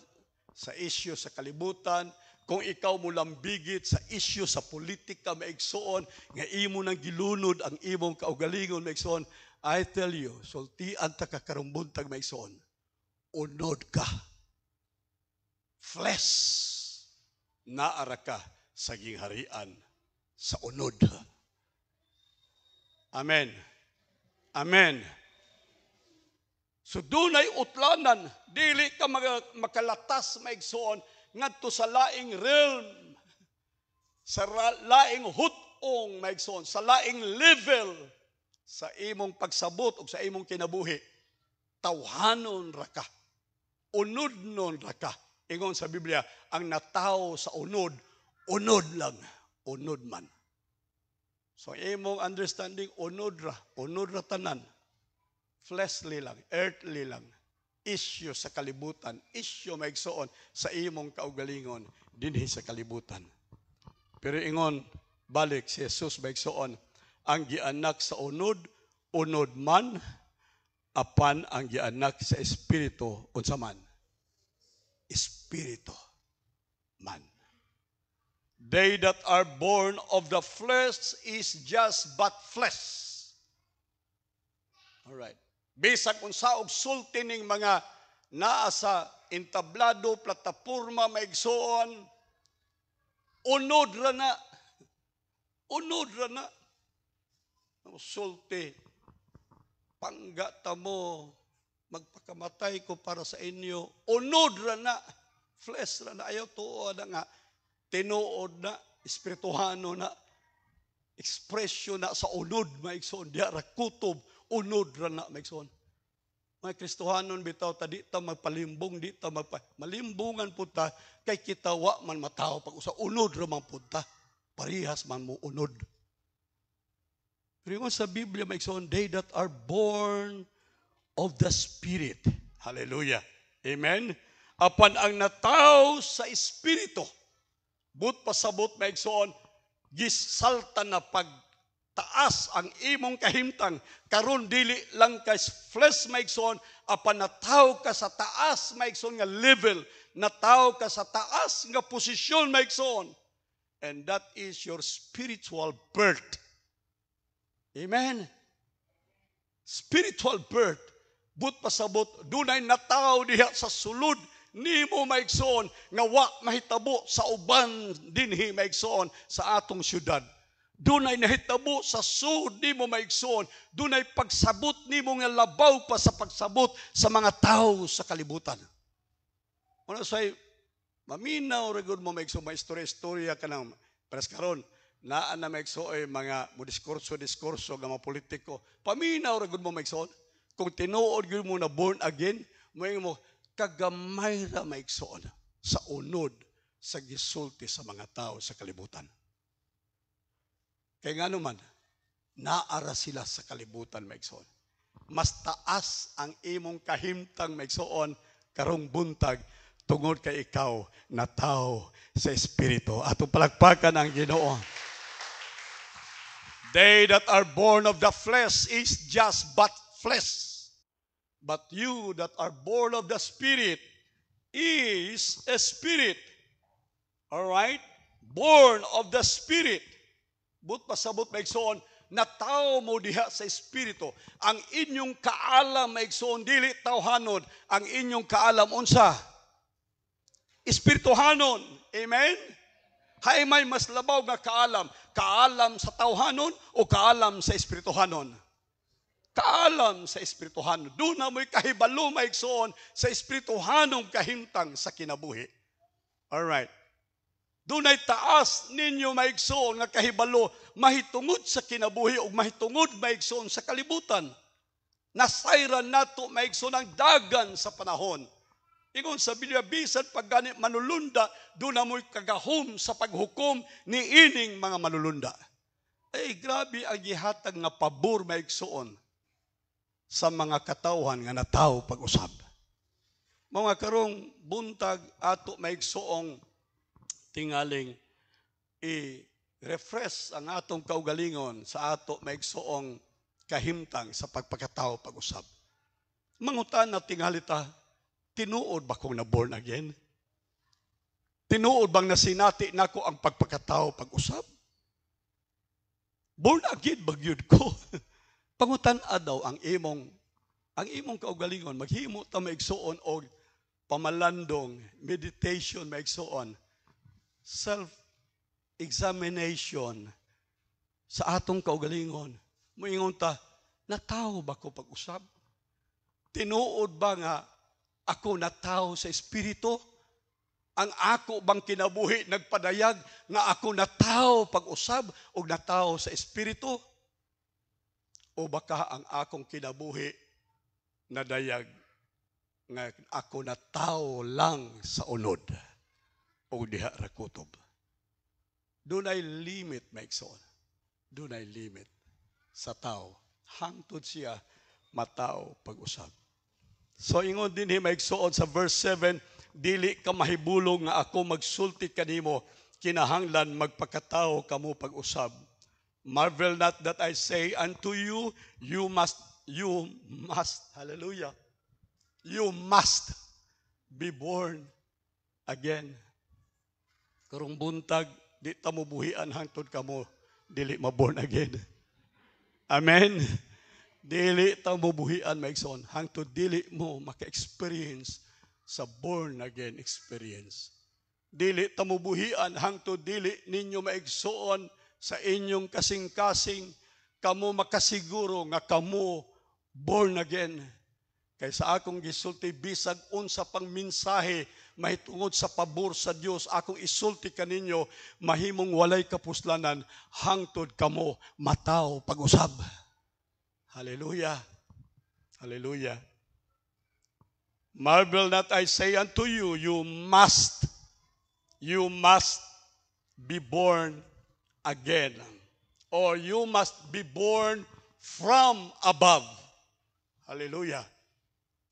sa isyu sa kalibutan, kung ikaw mo lambigit sa isyu sa politika maigsuon, nga imo nang gilunod ang imong kaugalingon maigsuon, I tell you, sultian ta ka karumbuntag maigsoon, unod ka. Flesh, naara ka sa gingharian sa unod. Amen. Amen. So dunay utlanan, dili ka makalatas maigsoon ngadto sa laing realm, sa laing hutong maigsoon, sa laing level, sa imong pagsabot o sa imong kinabuhi, tawhanon ra ka, unodnon ra ka. Ingon sa Biblia, ang natawo sa unod, unod lang, unod man. So imong understanding, unod ra tanan. Fleshly lang, earthly lang. Issue sa kalibutan, issue maigsoon sa imong kaugalingon dinhi sa kalibutan. Pero ingon, balik si Jesus maigsoon, ang gianak sa unod, unod man, apan ang gianak sa espiritu, unsa man? Espiritu man. They that are born of the flesh is just but flesh. Alright. Bisag unsa og sulti ning mga naa sa entablado, plataporma, maigsoon, unod ra na. Unod ra na. Sulti, panggata mo, magpakamatay ko para sa inyo, unod ra na, flesh ra na, ayaw tuod na nga, tinuod na, espirituhano na, expression na sa unod, maigsoon, diya ra kutob, unod ra na, maigsoon. Mga Kristohanon bitaw, di ta magpalimbong, di ta malimbungan po ta, kay kita wa man mataw, pag usa unod ra man po ta, parihas man mo unod. Pero sa Biblia, maigsoon, they that are born of the Spirit. Hallelujah. Amen. Apan ang nataw sa Espiritu, but pasabot maigsoon, gisalta na taas ang imong kahimtang, karon dili lang kay flesh maigsoon, apan nataw ka sa taas maigsoon nga level, nataw ka sa taas nga posisyon maigsoon. And that is your spiritual birth. Amen. Spiritual birth. But pasabot, dunay nataw diha sa sulod nimo maigsoon nga wa mahitabo sa uban dinhi maigsoon sa atong syudad. Dunay nahitabo sa sud nimo maigsoon, dunay pagsabot nimo nga labaw pa sa pagsabot sa mga tao sa kalibutan. Una say maminaw ra gud mo maigsoon, may istorya kanang pares karon naa na maigsoon mga mo diskurso nga mga politiko. Paminaw ra gud mo maigsoon. Kung tinuod gyud mo na born again, mo kagamay ra maigsoon sa unod sa gisulti sa mga tao sa kalibutan. Kaya nga naman, naara sila sa kalibutan, maigsoon. Mas taas ang imong kahimtang, maigsoon, karong buntag, tungod kay ikaw na tao sa Espiritu. Atong palagpakan ang Ginoo. They that are born of the flesh is just but flesh. But you that are born of the Spirit is a spirit. Alright? Born of the Spirit. But pasabot maigsoon, nataw mo diha sa Espiritu. Ang inyong kaalam maigsoon, dili tawhanon. Ang inyong kaalam unsa? Espirituhanon. Amen? Hay may mas labaw nga kaalam. Kaalam sa tawhanon o kaalam sa Espirituhanon? Kaalam sa Espirituhanon. Doon na mo'y kahibalo maigsoon sa Espirituhanong kahimtang sa kinabuhi. Alright. Dunay taas ninyo maigsoon nga kahibalo mahitungod sa kinabuhi o mahitungod maigsoon sa kalibutan. Nasayran nato maigsoon ang dagan sa panahon. Ingon sa Biblia, bisan pag gani manulunda, doon na mo'y kagahom sa paghukom ni ining mga manulunda. Ay grabe ang gihatag nga pabor maigsoon sa mga katawhan nga nataw pag-usab. Mga karong buntag ato maigsoong tingaling i-refresh ang atong kaugalingon sa ato maigsoong kahimtang sa pagpakatao pag-usab. Mangutan na tingali ta, tinuod ba kong na-born again? Tinuod bang nasinati nako ang pagpakatao pag-usab? Born again bagyud ko. Pangutan daw ang imong kaugalingon, maghimo ta maigsoon og pamalandong meditation maigsoon, self-examination sa atong kaugalingon. Moingon ta, natawo ba ko pag-usab? Tinuod ba nga ako natawo sa Espiritu? Ang ako bang kinabuhi nagpadayag nga ako natawo pag-usab o natawo sa Espiritu? O baka ang akong kinabuhi nadayag nga ako natawo lang sa unod o diha ra kutob. Dunay limit maigsoon. Dunay limit sa tao. Hangtod siya mataw pag-usab. So ingon din maigsoon sa verse 7, dili ka mahibulong nga ako magsulti kanimo, kinahanglan magpakatao kamo pag-usab. Marvel not that I say unto you, you must, hallelujah, you must be born again. Karong buntag, di ta mo buhian hangtod kamo, dili ma-born again. Amen? Dili ta mo buhian maigsoon, hangtod dili mo maka-experience sa born again experience. Dili ta mo buhian hangtod dili ninyo maigsoon sa inyong kasing-kasing, kamo makasiguro nga kamo born again. Kay sa akong gisulti, bisag unsa pang mensahe mahitungod sa pabor sa Dios, akong isulti kaninyo, mahimong walay kapuslanan, hangtod kamo mataw pag-usab. Hallelujah. Hallelujah. Marvel not I say unto you, you must be born again. Or you must be born from above. Hallelujah.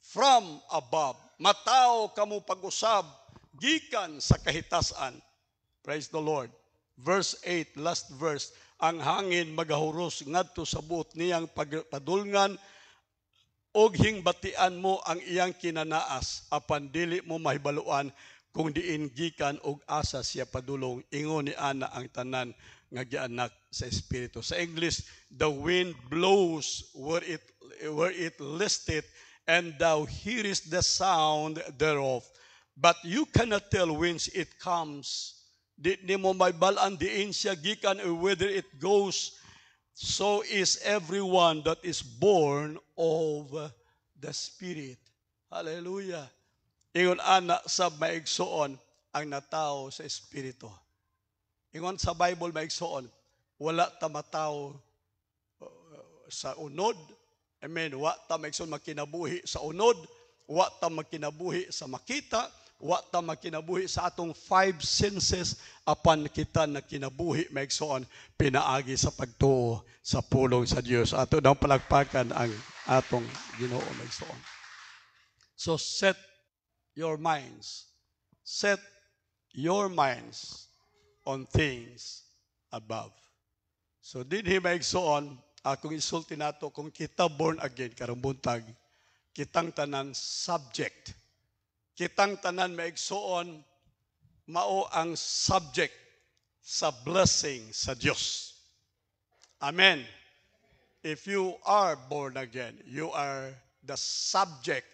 From above. Mataw kamo pag-usab, gikan sa kahitasan. Praise the Lord. Verse 8, last verse. ang hangin magahuros ngadto sa buot niyang pagpadulngan, og hingbatian mo ang iyang kinanaas, apan dili mo mahibaluan kung diin gikan og asa siya padulong. Ingon ni ana ang tanan nga gianak sa Espiritu. Sa English, the wind blows where it listeth, and thou hearest the sound thereof, but you cannot tell whence it comes. Di mo mahibalaan diin siya gikan or whither it goes. So is everyone that is born of the Spirit. Hallelujah. Ingon ana sa maigsoon ang natao sa Espiritu. Ingon sa Bible maigsoon, wala ta mataw sa unod. Amen. Wa ta maigsoon makinabuhi sa unod, wa ta makinabuhi sa makita, wa ta makinabuhi sa atong five senses, apan kita na kinabuhi maigsoon pinaagi sa pagtuo sa pulong sa Dios. Ato daw palagpakan ang atong Ginoo maigsoon. So set your minds on things above. So dinhi maigsoon, akong isulti nato kung kita born again karong buntag, kitang tanan subject. Kitang tanan maigsoon, mao ang subject sa blessing sa Dios. Amen. If you are born again, you are the subject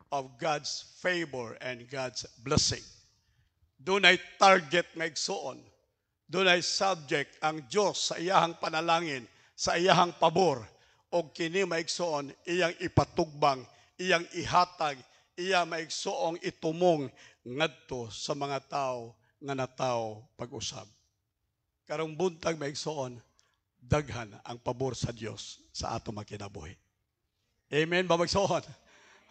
of God's favor and God's blessing. Doon ay target maigsoon. Doon ay subject ang Diyos sa iyahang panalangin, sa iyahang pabor, o kini maigsoon, iyang ipatugbang, iyang ihatag, iya maigsoong itumong ngadto sa mga tao nga nataw pag-usab. Karong buntag maigsoon, daghan ang pabor sa Dios sa ato makinabuhi. Amen ba maigsoon?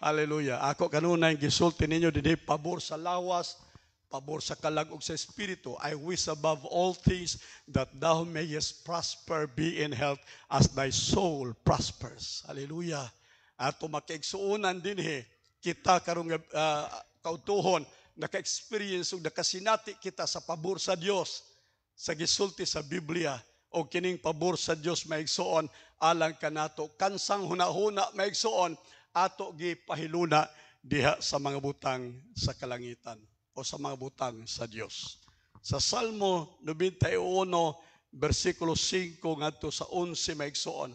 Hallelujah. Ako kanunay gisulti ninyo dinhi pabor sa lawas, pabor sa kalag ug sa espiritu. I wish above all things that thou mayest prosper, be in health as thy soul prospers. Hallelujah. Ato makiigsuonan dinhi kita karong kautuhon, naka-experience ug nakasinati kita sa pabor sa Dios sa gisulti sa Biblia, o kining pabor sa Dios maigsoon alang kanato kansang hunahuna maigsoon ato gipahiluna diha sa mga butang sa kalangitan o sa mga butang sa Dios. Sa Salmo 91 bersikulo 5 ngadto sa 11 maigsoon,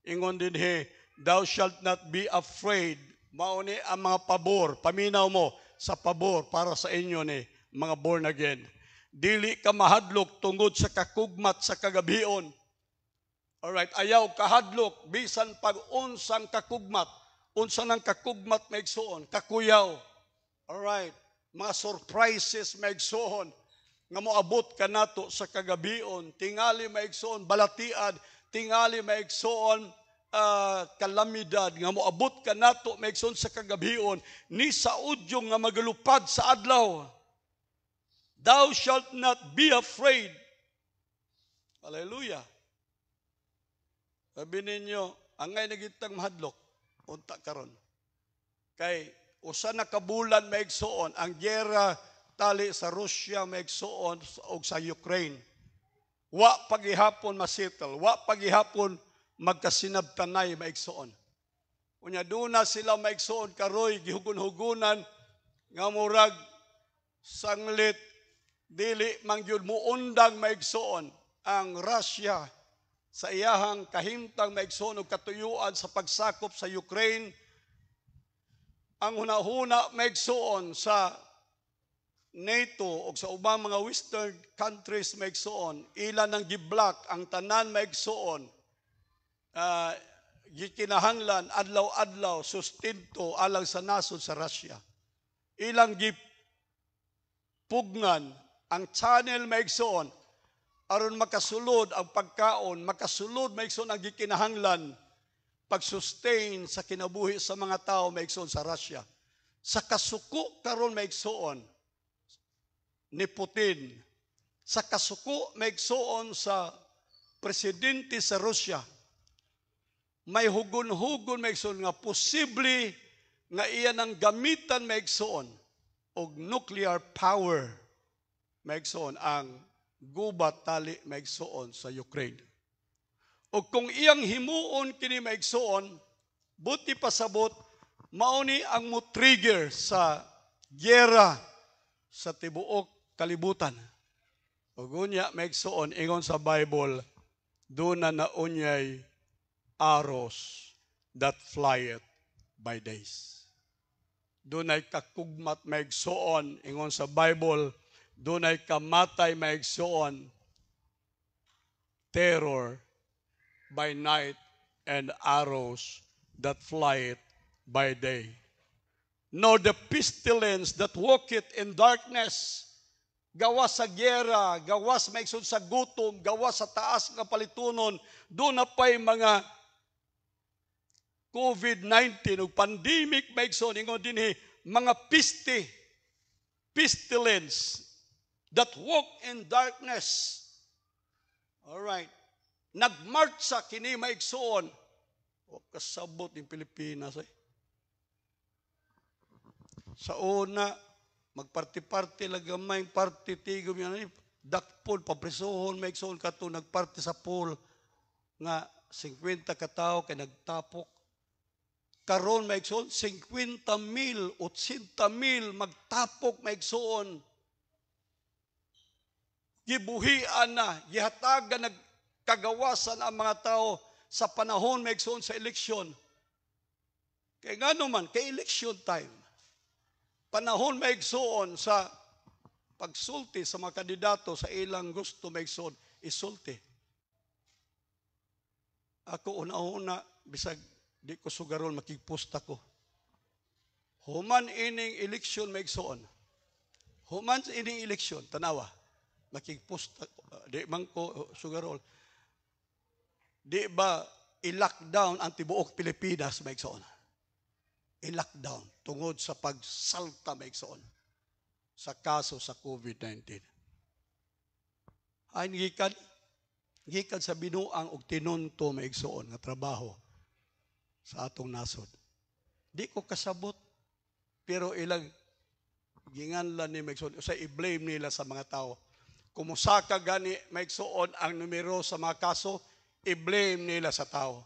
ingon dinhi, thou shalt not be afraid. Mao ni ang mga pabor, paminaw mo sa pabor para sa inyo ni mga born again. Dili ka mahadlok tungod sa kakugmat sa kagabion. Alright, ayaw kahadlok bisan pag unsang kakugmat. Unsa nang kakugmat maigsoon, kakuyaw. Alright, mga surprises maigsoon nga moabot ka nato sa kagabion, tingali maigsoon balatiad, tingali maigsoon kalamidad nga moabot ka nato maigsoon sa kagabion, ni sa udyong nga magalupad sa adlaw. Thou shalt not be afraid. Hallelujah. Sabi ninyo, angay nagitang mahadlok, unta karon. Kay usa na kabulan maigsoon ang gyera tali sa Russia maigsoon o sa Ukraine. Wa pagihapon masettle, wa pagihapon magkasinabtanay maigsoon. Unya doon na sila maigsoon karoy gihugon-hugunan nga murag sanglit dili mangyud muundang maigsoon ang Russia sa iyahang kahimtang maigsoon og katuyuan sa pagsakop sa Ukraine. Ang hunahuna maigsoon sa NATO o sa ubang mga western countries maigsoon, ilan ang giblock ang tanan maigsoon. Gikinahanglan adlaw-adlaw sustento alang sa nasod sa Russia. Ilang gipugnan ang channel maigsoon aron makasulod ang pagkaon, makasulod maigsoon ang gikinahanglan pag-sustain sa kinabuhi sa mga tao maigsoon sa Russia. Sa kasuko karon maigsoon ni Putin, sa kasuko maigsoon sa presidente sa Russia, may hugon-hugon maigsoon nga posible nga iyan ang gamitan maigsoon og nuclear power maigsoon ang gubat tali maigsoon sa Ukraine. O kung iyang himuon kini maigsoon, buti pasabot, mauni ang mo-trigger sa gyera sa tibuok kalibutan. O gunya maigsoon, ingon sa Bible, doon na naunyay arrows that flieth by days. Doon ay kakugmat maigsoon, ingon sa Bible, doon ay kamatay maigsoon, terror by night and arrows that flieth by day. Nor the pestilence that walketh in darkness, gawas sa gyera, gawas maigsoon sa gutom, gawas sa taas nga palitunon, doon na pa'y mga COVID-19 o pandemic maigsoon, ingon dinhi, mga pestilence that walk in darkness. Alright. Nagmarcha kini maigsoon. O kasabot ng Pilipinas. Sa una, magparti-parti lagamay, parti tigom yan. Dakpol, papresohon, maigsoon ka to, nagparti sa pool. Nga, 50 katao kay nagtapok. Karon maigsoon, 50,000, 80,000 magtapok maigsoon. Gibuhian na, gihatagan, nagkagawasan ang mga tao sa panahon maigsoon sa eleksyon. Kaya nga naman, kay election time, panahon maigsoon sa pagsulti sa mga kandidato sa ilang gusto maigsoon, isulti. Ako una-una, bisag di ko sugaron, makigposta ko. Human ining eleksyon maigsoon. Human ining eleksyon, tanawa. Makigposta, di man ko sugarol. Di ba i-lockdown ang tibuok Pilipinas maigsoon? I-lockdown tungod sa pagsalta maigsoon sa kaso sa COVID-19. Ay gikan sa binuang og tinunto maigsoon nga trabaho sa atong nasod. Di ko kasabot, pero ilang ginganlan ni maigsoon, sa i-blame nila sa mga tao. Kumusaka gani maigsoon ang numero sa mga kaso, i-blame nila sa tao.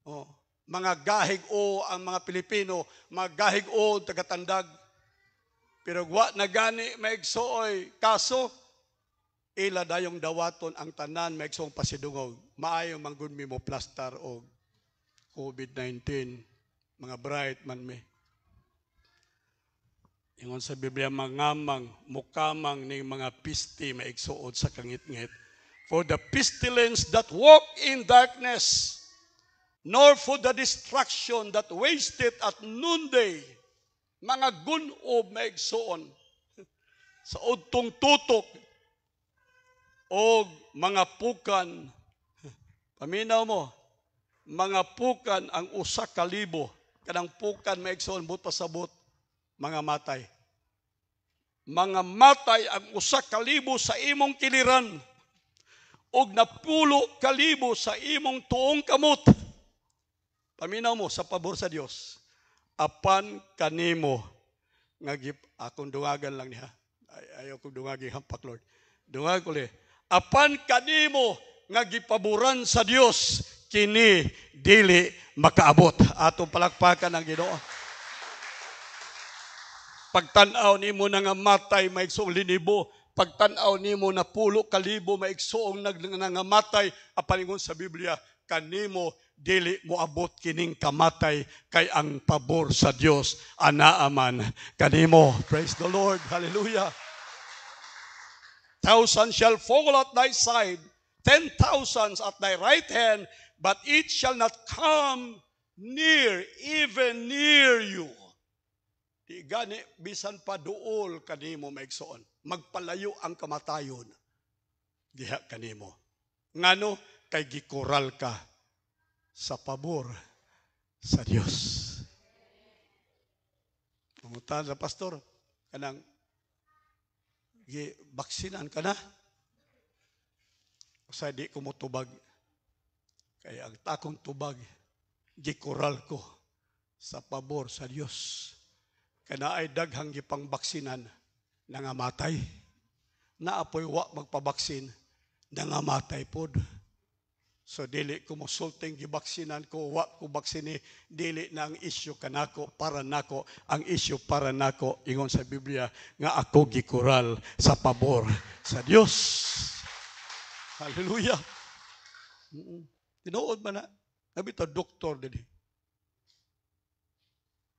Oh, mga gahig o ang mga Pilipino, mga gahig o tagatandag. Pero wa na gani maigsuoy kaso, ila dayong dawaton ang tanan maigsoong pasidungog. Maayo manggod mi mo plastar og COVID-19, mga bright man me. Ingon sa Biblia, mangamang, mukamang ning mga pisti maigsuod sa kangit-ngit. For the pestilence that walk in darkness, nor for the destruction that wasted at noonday, mga gunob maigsuon sa udtong tutok o mga pukan. Paminaw mo, mga pukan ang usa ka libo, kanang pukan maigsoon buta sabot, mga matay. Mga matay ang usa ka libo sa imong kiliran, og napulo ka libo sa imong tuong kamot. Paminaw mo sa pabor sa Dios. Apan kanimo nga akong dungagan lang niya. Ayaw kong dungagi hampak, Lord. Dungag ko li. Apan kanimo nga gipaboran sa Dios, kini dili makaabot. Atong palakpakan ang Ginoo. Pagtanaw nimo na nga matay maigsoong linibo, pagtanaw nimo na pulo kalibo maigsoong nangamatay, apalingon sa Biblia, kanimo dili moabot kining kamatay, kay ang pabor sa Dios anaaman kanimo. Praise the Lord. Hallelujah. 1,000 shall fall at thy side, 10,000 at thy right hand, but it shall not come near, even near you. Di gani, bisan pa duol kanimo maigsoon. Magpalayo ang kamatayon. Diha kanimo. Ngano, kay gikural ka sa pabor sa Dios. Pumunta na pastor, kanang baksinan ka na. Sa di ko mo tubag. Kaya ang takong tubag, gikural ko sa pabor sa Dios. Kana ay daghang gipang baksinan, nangamatay. Naapoy wa magpabaksin, nangamatay pod. So dili ko mosulting gibaksinan ko, wa ko baksini, dili na ang isyu kanako para nako, ang isyu para nako ingon sa Biblia nga ako gikural sa pabor sa Dios. Hallelujah. Tinuod man na, nabito doktor din.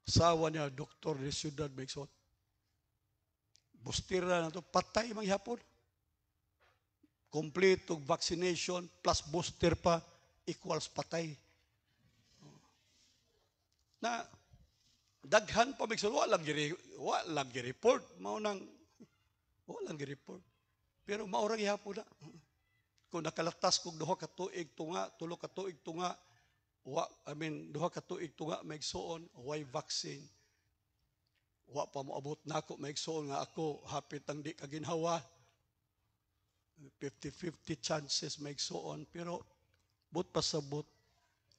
Asawa niya, doktor ni Ciudad Mexon. Bustira na to, patay manghapon. Complete vaccination plus booster pa equals patay. Na daghan pa bigson walang gi-report walang gi-report. Pero maurang ihapon na. Kung nakalatas kog duha ka tuig tunga, tulo ka tuig tunga, duha ka tuig tunga maigsuon, why vaccine? Wa pa moabot nako maigsuon nga ako hapit ang di kaginhawa. 50-50 chances maigsuon, pero but pasabot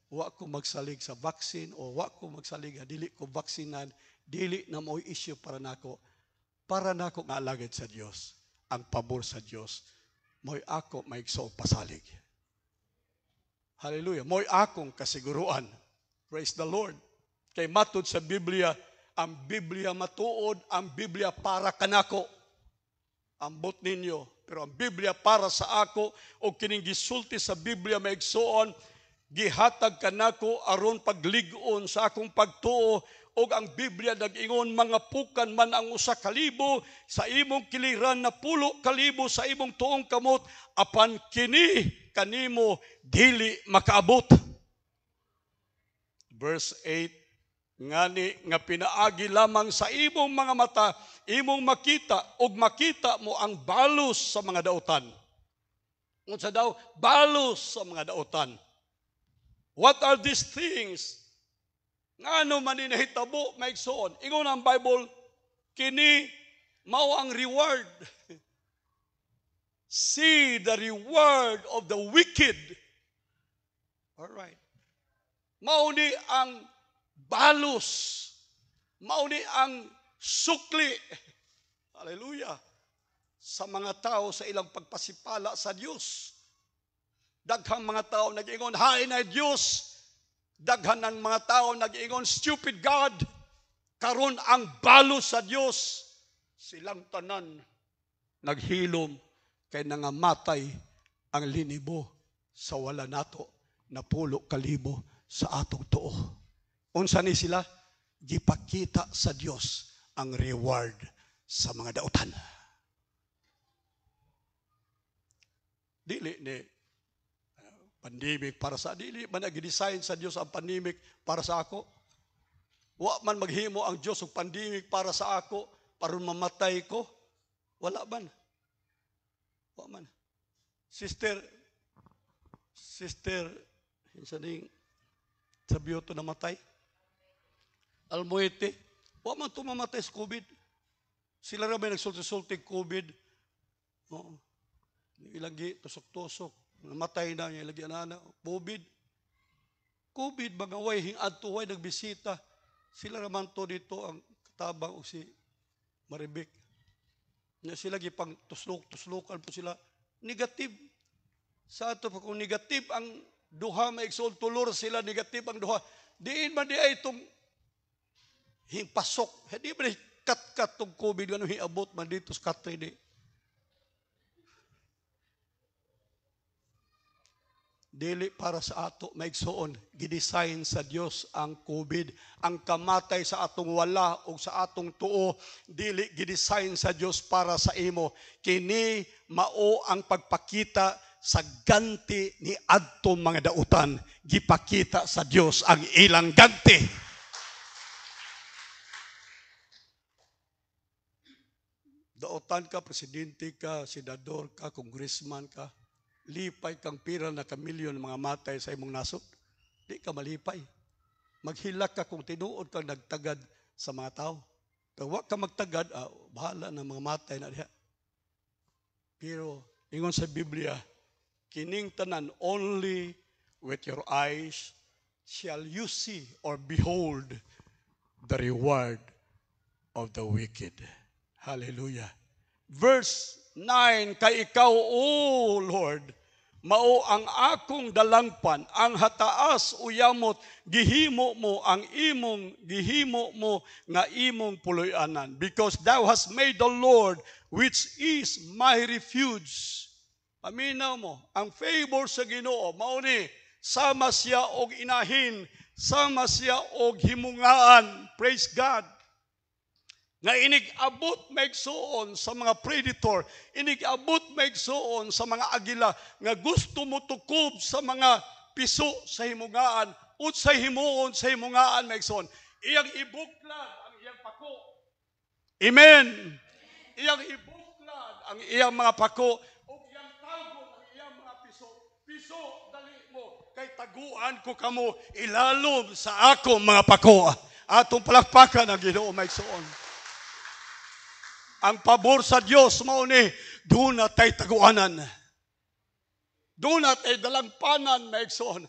wa ko magsalig sa vaccine o wa ko magsalig dili ko vaksinan, dili na mo'y issue para nako nga alagad sa Dios, ang pabor sa Dios mo'y ako maigsuon pasalig. Hallelujah. Mo'y akong kasiguruan. Praise the Lord. Kay matud sa Biblia, ang Biblia matuod, ang Biblia para kanako. Ambot ninyo. Pero ang Biblia para sa ako, o kining gisulti sa Biblia maigsuon, gihatag kanako aron pagligon sa akong pagtuo, o ang Biblia nag-ingon mga pukan man ang 1,000 sa imong kiliran na 10,000 sa imong tuong kamot, apan kini kanimo dili makaabot. Verse 8, ngani nga pinaagi lamang sa imong mga mata, imong makita, ug makita mo ang balos sa mga dautan. Unsa daw? Balos sa mga dautan. What are these things? Ngano man ni nahitabo maigsoon? Ingon ang Bible, kini mao ang reward. See the reward of the wicked. All right. Mao ni ang balos. Mao ni ang sukli. Hallelujah. Sa mga tao sa ilang pagpasipala sa Dios. Daghang mga tao nag-ingon, hain na Dios. Daghan ng mga tao nag-ingon, stupid God. Karon ang balos sa Dios. Silang tanan naghilom kay nangamatay ang linibo sa wala nato na 10,000 sa atong tuo. Unsa ni sila? Gipakita sa Dios ang reward sa mga dautan. Dili ni pandemic para sa dili man nag-design sa Dios ang pandemic para sa ako. Wa man maghimo ang Dios og pandemic para sa ako paron mamatay ko. Wala man. Wa man. Sister, sabi to namatay. Almoite, wa man to mamatay sa COVID. Sila ra may nagsulti-sulti COVID. Oo. Ilagi tusok-tusok. Namatay na niya, lagi na COVID, mga way, hing-adto way, nagbisita. Sila naman to dito, ang katabang o si Maribik. Na sila gipang tuslok-tuslokan po sila. Negative. Sa ato pa kung negative ang duha, maigsoon tulor sila, negative ang duha. Diin man di ay itong hingpasok. Hindi ba kat-kat itong COVID, gano'ng hiabot man dito sa katay di. Dili para sa ato maigsoon, gidesign sa Dios ang COVID, ang kamatay sa atong wala o sa atong tuo, dili gidesign sa Dios para sa imo. Kini mao ang pagpakita sa ganti ni adtong mga dautan. Gipakita sa Dios ang ilang ganti. Dautan ka, presidente ka, senador ka, congressman ka, lipay kang pira na kamilyon mga matay sa imong nasod, di ka malipay. Maghilak ka kung tinuod kang nagtagad sa mga tao. Kung wag ka magtagad, bahala na mga matay na diha. Pero, ingon sa Biblia, kining tanan, only with your eyes shall you see or behold the reward of the wicked. Hallelujah. Verse 9, kay ikaw, O Lord, mao ang akong dalangpan, ang hataas uyamot gihimo mo ang imong gihimo mo nga imong puloy-anan, because thou hast made the Lord which is my refuge. Aminaw mo, ang favor sa Ginoo mao ni sama siya og inahin, sama siya og himungaan. Praise God. Nga inig-abot maigsuon sa mga predator, inig-abot maigsuon sa mga agila, nga gusto mo tukob sa mga piso sa himungaan, ut sa himuon sa himungaan maigsuon. Iyang ibuklad ang iyang pako. Amen. Iyang ibuklad ang iyang mga pako, o iyang tago ang iyang mga piso. Piso, dali mo, kay taguan ko kamo ilalom sa akong mga pako. Atong palakpakan ang Ginoo maigsuon. Ang pabor sa Dios mao ni doon natay taguanan. Doon natay dalangpanan maigsoon.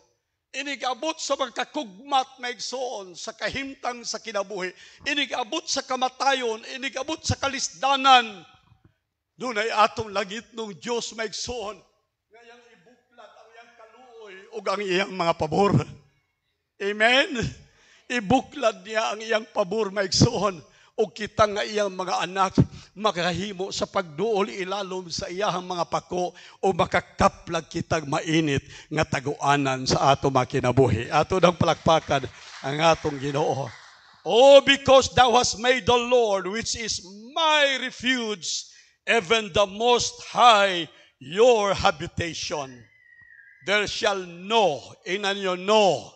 Inig-abot sa magkakugmat maigsoon sa kahimtang sa kinabuhi. Inig-abot sa kamatayon, inig-abot sa kalisdanan. Doon ay atong langit ng Dios maigsoon. Ngayang ibuklat ang iyang kaluoy ug ang iyang mga pabor. Amen. Ibuklad niya ang iyang pabor maigsoon. O kita nga iyang mga anak makahimo sa pagduol ilalom sa iyahang mga pako o makakaplag kitag mainit nga taguanan sa ato mga kinabuhi. Ato nang palakpakan ang atong Ginoo. Oh, because thou hast made the Lord, which is my refuge, even the Most High, your habitation. There shall no, inan nyo no,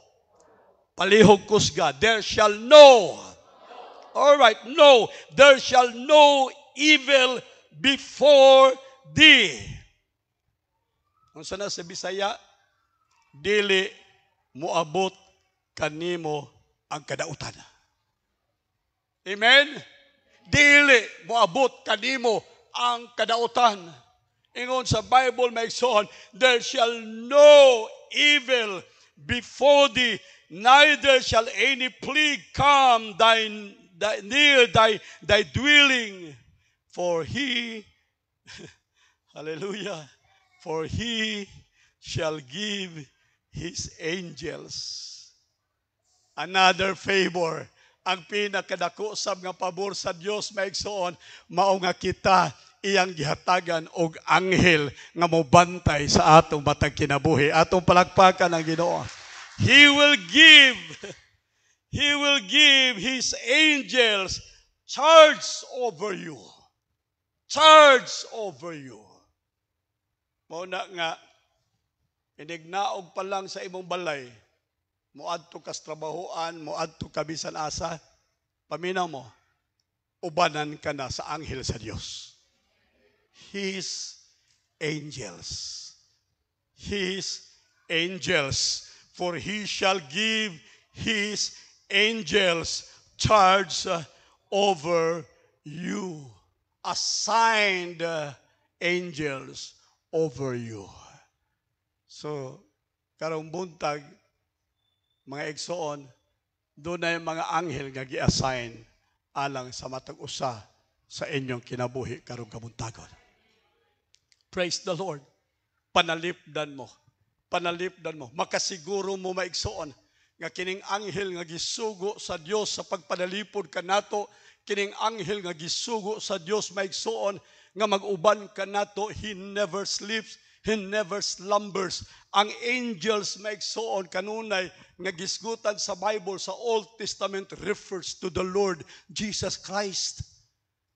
palihog kusga, there shall no, all right, no, there shall no evil before thee. Kung sana sa Bisaya, dili moabot kanimo ang kadautan. Amen? Dili moabot kanimo ang kadautan. Ingon sa Bible maigsoon, there shall no evil before thee, neither shall any plague come near thy dwelling, for he, hallelujah, for he shall give his angels. Another favor, ang pinakadako sa mga pabor sa Dios maigsoon, mao nga kita iyang gihatagan og anghel nga mobantay sa atong matag kinabuhi. Atong palakpakan ang Ginoo. He will give His angels charge over you. Charge over you. Mauna nga, inignaog pa lang sa imong balay, muadto kas trabahoan, muadto ka bisan asa, paminaw mo, ubanan ka na sa anghel sa Dios. His angels. His angels. For He shall give His angels charge over you. Assigned angels over you. So, karong buntag, mga igsoon, doon na yung mga anghel nga gi-assign alang sa matag usa sa inyong kinabuhi karong kabuntagon. Praise the Lord. Panalipdan mo. Panalipdan mo. Makasiguro mo maigsoon nga kining anghel nga gisugo sa Dios sa pagpanalipod kanato, kining anghel nga gisugo sa Dios maigsoon nga mag-uban kanato, he never sleeps, he never slumbers. Ang angels maigsoon kanunay nga gisgutan sa Bible sa Old Testament refers to the Lord Jesus Christ.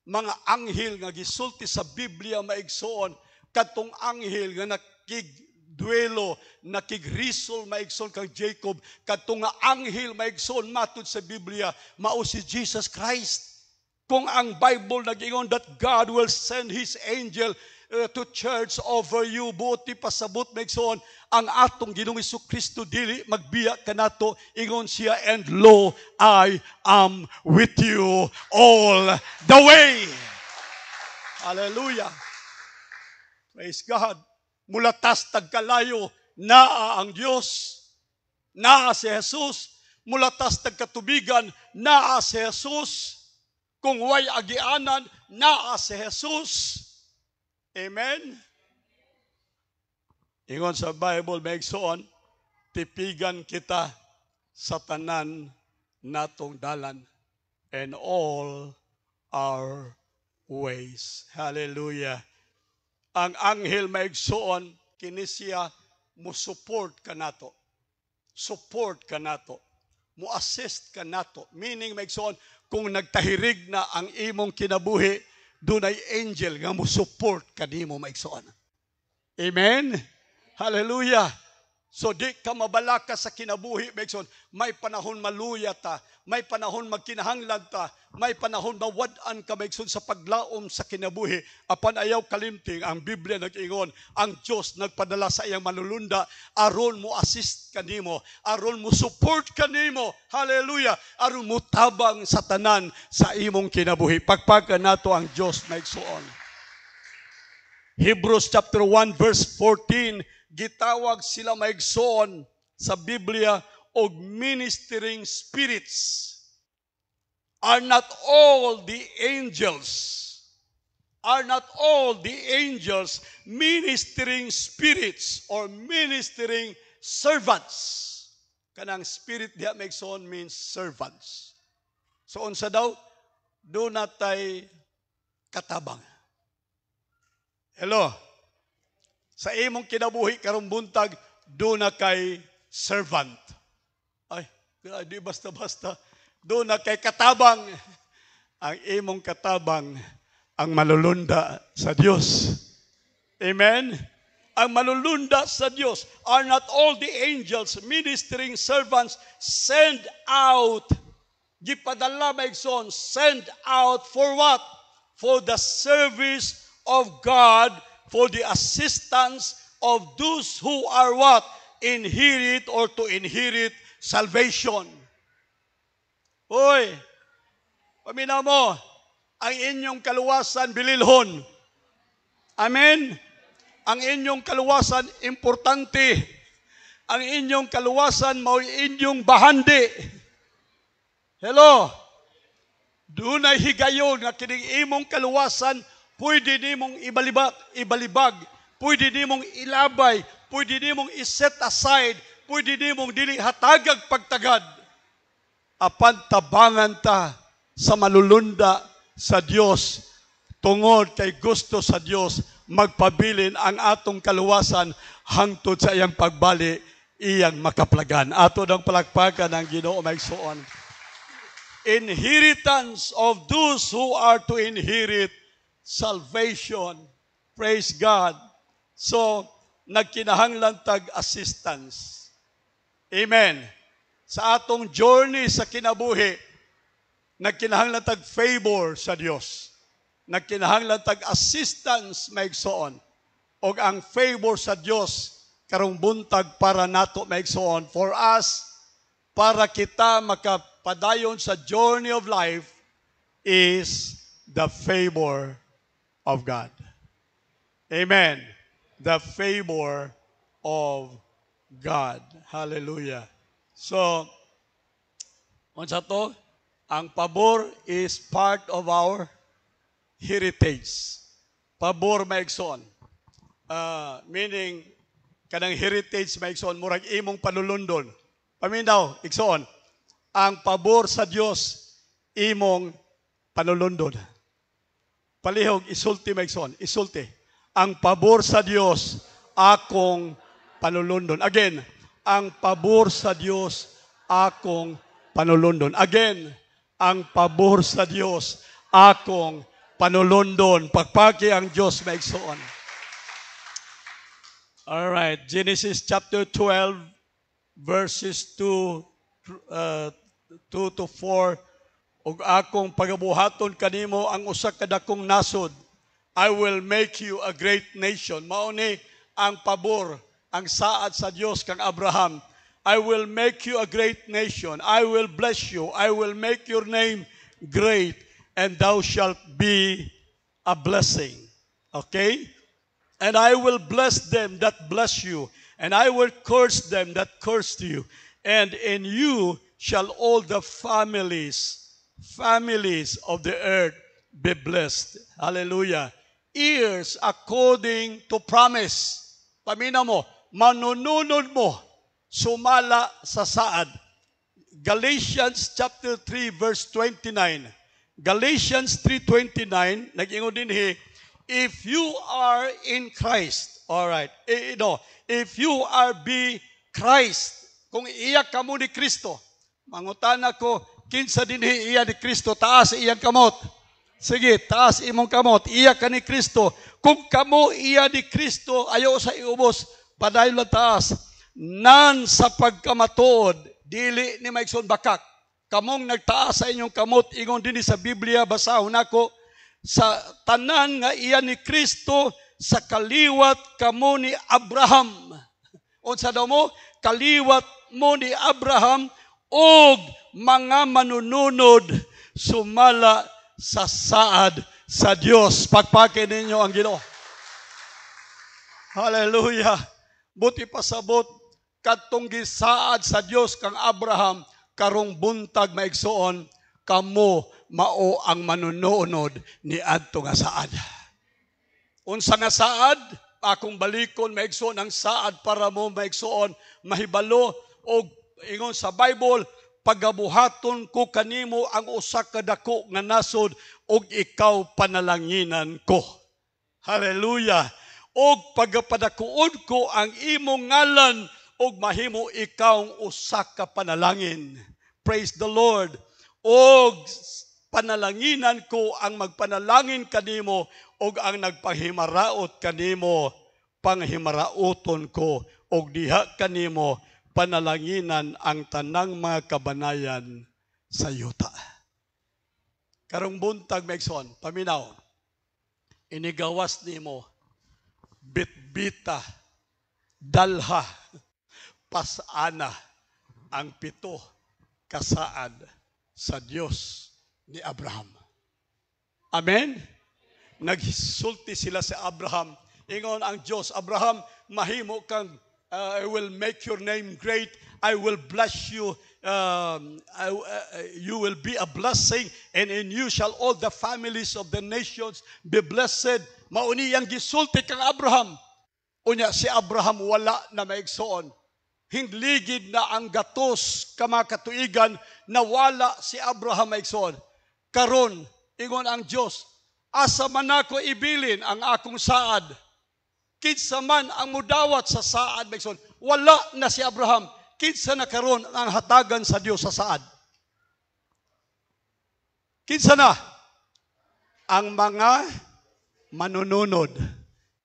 Mga anghel nga gisulti sa Biblia maigsoon, katong anghel nga nakigduelo, nakigrisol maigsoon kang Jacob, katong nga anghel maigsoon matud sa Biblia, mao si Jesus Christ. Kung ang Bible nag-ingon that God will send His angel to church over you, buti pasabot maigsoon, ang atong Ginoong Jesucristo dili magbiya kanato, ingon siya, and lo, I am with you all the way. Hallelujah. Praise God. Mulatas tagkalayo, naa ang Diyos, naa si Jesus. Mulatas tagkatubigan, naa si Jesus. Kung way agianan, naa si Jesus. Amen? Ingon sa Bible, maigsoon, tipigan kita sa tanan natong dalan and all our ways. Hallelujah. Ang anghel maigsoon, kini siya mo support ka nato. Support ka nato. Mo assist ka nato. Meaning maigsoon, kung nagtahirig na ang imong kinabuhi, dunay angel nga mo support kanimo maigsoon. Amen. Hallelujah. So di ka mabalaka sa kinabuhi, maigsoon, may panahon maluya ta, may panahon magkinahanglan ta, may panahon mawad-an ka maigsoon sa paglaom sa kinabuhi. Apan ayaw kalimting, ang Biblia nag-ingon, ang Diyos nagpadala sa iyang manulunda aron mo assist kanimo, aron mo support kanimo. Hallelujah. Aron mo tabang sa tanan sa imong kinabuhi. Pagpagka nato ang Diyos maigsoon. Hebrews chapter 1 verse 14, gitawag sila maigsoon sa Biblia og ministering spirits. Are not all the angels ministering spirits or ministering servants? Kanang spirit diha maigsoon means servants. So unsa daw? Do natay katabang. Hello? Sa imong kinabuhi karong buntag, do na kay servant. Ay, di basta-basta. Do na kay katabang. Ang imong katabang, ang malulunda sa Dios. Amen? Ang malulunda sa Dios. Are not all the angels, ministering servants, send out, gipadala maigsoon, send out for what? For the service of God, for the assistance of those who are what? Inherit or to inherit salvation. Hoy, paminaw mo, ang inyong kaluwasan bililhon. Amen? Ang inyong kaluwasan importante. Ang inyong kaluwasan mao inyong bahandi. Hello? Doon ay higayon nga kining imong kaluwasan pwede nimong ibalibag, pwede nimong ilabay, pwede nimong iset aside, pwede nimong dili hatagag pagtagad. Apan tabangan ta sa malulunda sa Dios, tungod kay gusto sa Dios magpabilin ang atong kaluwasan hangtod sa iyang pagbali, iyang makaplagan. Ato ng palakpakan ang Ginoo maigsoon. Inheritance of those who are to inherit salvation. Praise God. So, nagkinahanglan tag assistance. Amen. Sa atong journey sa kinabuhi, nagkinahanglan tag favor sa Dios. Nagkinahanglan tag assistance maigsoon. Og ang favor sa Dios karong buntag para nato maigsoon for us, para kita makapadayon sa journey of life, is the favor of God. Amen. The favor of God. Hallelujah. So, unsa to? Ang pabor is part of our heritage. Pabor maigsoon. Meaning, kanang heritage maigsoon, murag imong panulundon. Paminaw, igsoon, ang pabor sa Dios, imong panulundon. Palihog, isulti maigsoon, isulti. Ang pabor sa Dios, akong panulundon. Again, ang pabor sa Dios, akong panulundon. Again, ang pabor sa Dios, akong panulundon. Pagpaki ang Dios maigsoon. All right, Genesis chapter 12, verses 2 to 4. Og akong pagabuhaton kanimo ang usa ka dakong nasod. I will make you a great nation. Mao ni ang pabor, ang saad sa Dios kang Abraham. I will make you a great nation. I will bless you. I will make your name great, and thou shalt be a blessing. Okay? And I will bless them that bless you, and I will curse them that curse you. And in you shall all the families of the earth be blessed. Hallelujah. Heirs according to promise. Pamina mo, manununod mo sumala sa saad. Galatians chapter 3 verse 29. Galatians 3:29 nag-ingon dinhi, if you are in Christ, all right. If you are be Christ, kung iya kamo ni Kristo, mangutana ko, kinsa dinhi iya ni Kristo, taas iyang kamot. Sige, taas imong kamot, iya ka ni Kristo. Kung kamo iya ni Kristo, ayo sa iubos, padayon lang taas. Nan sa pagkamatuod, dili ni maigsoon bakak. Kamong nagtaas sa inyong kamot, ingon din sa Biblia, basahon ako, sa tanan nga iya ni Kristo, sa kaliwat kamo ni Abraham. Unsa daw mo? Kaliwat mo ni Abraham, og mga manununod sumala sa saad sa Dios. Pagpakin ninyo ang Ginoo. Hallelujah. Buti pasabot kadtong gisaad sa Dios kang Abraham, karong buntag maigsoon, kamo mao ang manununod ni adto nga saad. Unsa nga saad? Akong balikon maigsoon ang saad para mo maigsoon mahibalo, og ingon sa Bible, pagabuhaton ko kanimo ang usa ka dako nga nasod, og ikaw panalanginan ko. Hallelujah. Og pagapadakuod ko ang imong ngalan, og mahimo ikaw ang usa ka panalangin. Praise the Lord. Og panalanginan ko ang magpanalangin kanimo, og ang nagpahimaraot kanimo, panghimaraoton ko, og diha kanimo panalanginan ang tanang mga kabanayan sa yuta. Karong buntag maigsoon, paminaw, inigawas nimo, bitbita, dalha, pasana, ang 7 kasaad sa Dios ni Abraham. Amen? Nagsulti sila sa Abraham. Ingon ang Diyos, Abraham, mahimo kang I will make your name great. I will bless you. You will be a blessing, and in you shall all the families of the nations be blessed. Mauni yang gisulti kang Abraham. Unya si Abraham wala na maigsoon. Hingligid na ang gatos kamakatuigan, nawala si Abraham maigsoon. Karon, ingon ang Diyos, asa man ako ibilin ang akong saad. Kinsa man ang mudawat sa saad, maigsoon, wala na si Abraham. Kinsa na karon ang hatagan sa Dios sa saad? Kinsa na? Ang mga manununod.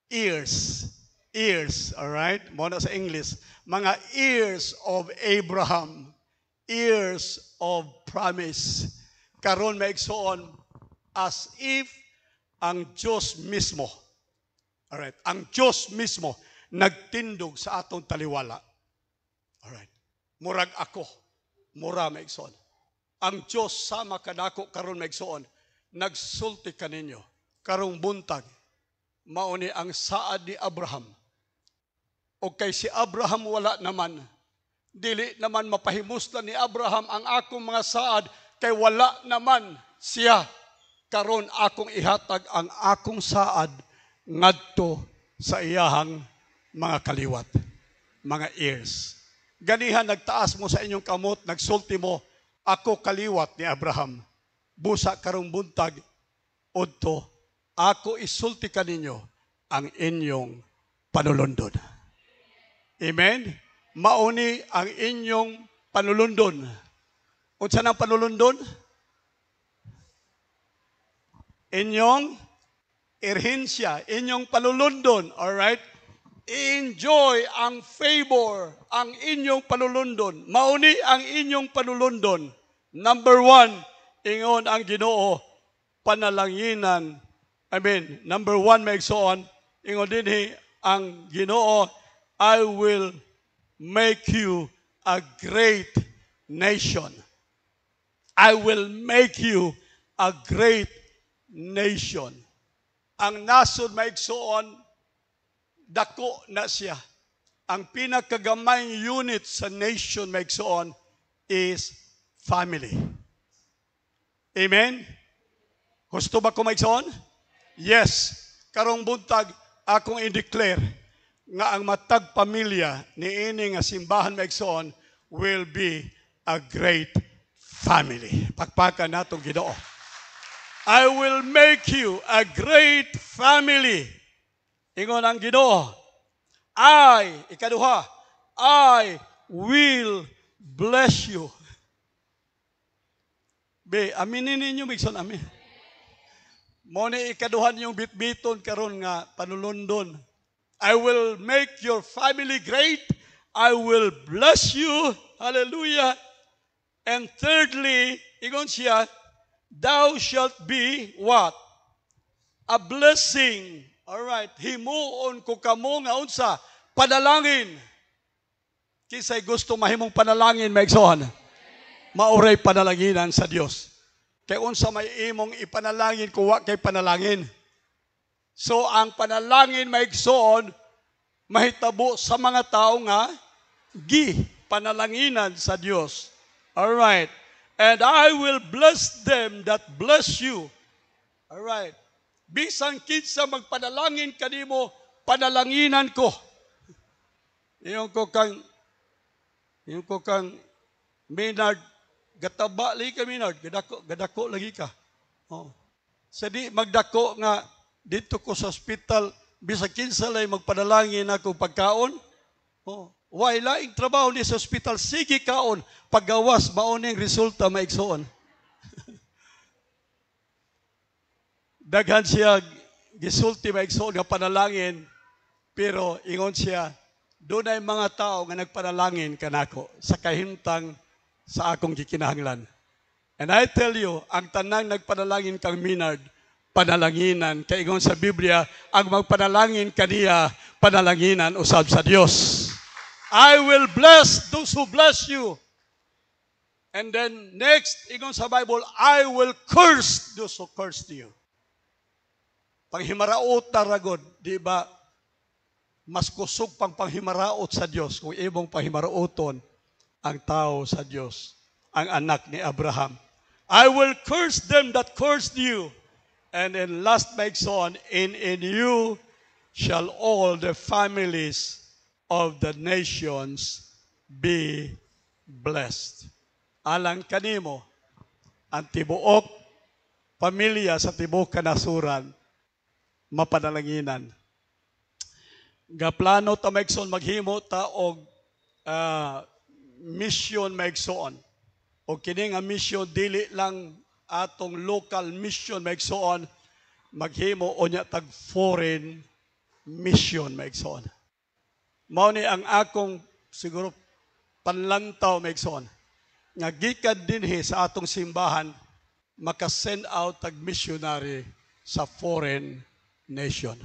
Ears, all right? Muna sa English. Mga ears of Abraham. Ears of promise. Karon maigsoon, as if ang Diyos mismo, alright, ang Diyos mismo nagtindog sa atong taliwala. Alright. Murag ako, mura maigsoon. Ang Diyos sama kanako karon maigsoon, nagsulti kaninyo karong buntag, mauni ang saad ni Abraham. O kay si Abraham wala naman, dili naman mapahimuslan ni Abraham ang akong mga saad, kay wala naman siya. Karon akong ihatag ang akong saad ngadto sa iyahang mga kaliwat, mga ears. Ganihan nagtaas mo sa inyong kamot, nagsulti mo, ako kaliwat ni Abraham. Busa karong buntag, udto, ako isulti kaninyo ang inyong panulundon. Amen? Mauni ang inyong panulundon. Unsa nang panulundon? Inyong irhensya, inyong panulundon, alright? Enjoy ang favor, ang inyong panulundon. Mauni ang inyong panulundon. Number 1, ingon ang Ginoo, panalanginan. Number 1, maigsoon, ingon din ang Ginoo, I will make you a great nation. I will make you a great nation. Ang nasod maigsoon, dako na siya. Ang pinakagamay unit sa nation maigsoon is family. Amen? Gusto ba ko maigsoon? Yes. Karong buntag, akong i-declare, nga ang matag pamilya niini nga simbahan maigsoon will be a great family. Pakpakan natong Ginoo. I will make you a great family. Ingon ang Ginoo. Ikaduha, I will bless you. Aminin ninyo, Bigson, amin. Muna ikaduhan yung bitbiton karon nga panulundon. I will make your family great. I will bless you. Hallelujah. And thirdly, ingon siya, thou shalt be what? A blessing. Alright. Himuon ko kamo nga unsa? Panalangin. Kisay gusto mahimong panalangin, maigsoon. Mauray panalanginan sa Dios. Kaya unsa may imong ipanalangin kuwa kay panalangin. So ang panalangin maigsoon mahitabo sa mga tao nga panalanginan sa Dios. All right. And I will bless them that bless you. All right. Bisan kinsa magpanalangin kanimo, panalanginan ko. Yung ko kang Maynard, gataba lagi ka Maynard, gadako lagi ka. Oh. Sa di magdako nga dito ko sa hospital, bisan kinsa lay magpanalangin ako pagkaon. Oh. Why laing trabaho ni sa hospital, sige kaon, paggawas maoning resulta maigsoon. Daghan siya gisulti maigsoon nga panalangin, pero ingon siya, doon ay mga tao nga nagpanalangin kanako sa kahimtang sa akong gikinahanglan. And I tell you, ang tanang nagpanalangin kang Maynard, panalanginan. Kaya ingon sa Biblia, ang magpanalangin kaniya, panalanginan usab sa Dios. I will bless those who bless you. And then next, ingon sa Bible, I will curse those who curse you. Panghimaraot taragod, di ba? Mas kusog pang panghimaraot sa Diyos kung imong panghimaraoton ang tao sa Diyos, ang anak ni Abraham. I will curse them that cursed you. And then last makes on, in you shall all the families of the nations be blessed. Alang kanimo, ang tibuok pamilya sa tibuok kanasuran, mapanalanginan. Gaplano ta maigsoon maghimo ta og mission maigsoon. O kini nga mission dili lang atong local mission maigsoon, maghimo unya tag foreign mission maigsoon. Mao ni ang akong siguro panlantaw maigsoon. Nga gikan dinhi sa atong simbahan maka-send out tag missionary sa foreign nation.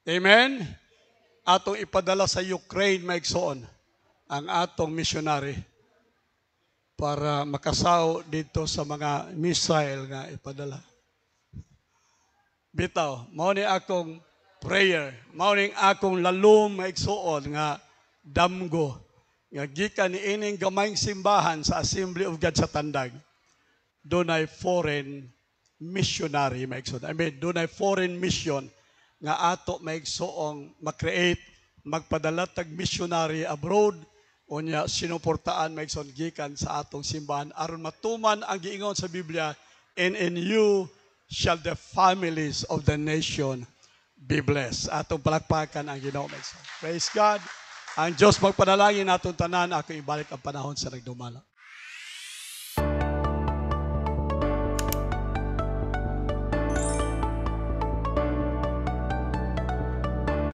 Amen? Atong ipadala sa Ukraine maigsoon ang atong missionary para makasaw dito sa mga missile nga ipadala. Bitaw, mao ni akong prayer, mao ni akong lalom maigsoon nga damgo nga gikan ni ining gamayng simbahan sa Assembly of God sa Tandag. Dunay foreign missionary maigsoon. I mean, dunay foreign mission nga ato maigsoong makreate, magpadala tag missionary abroad, unya sinuportaan maigsoon gikan sa atong simbahan aron matuman ang giingon sa Biblia, and in you shall the families of the nation be blessed. Atong palakpakan ang Ginoo maigsoon. Praise God. Ang Diyos magpanalangin atong tanan, ako ibalik ang panahon sa nagdumala.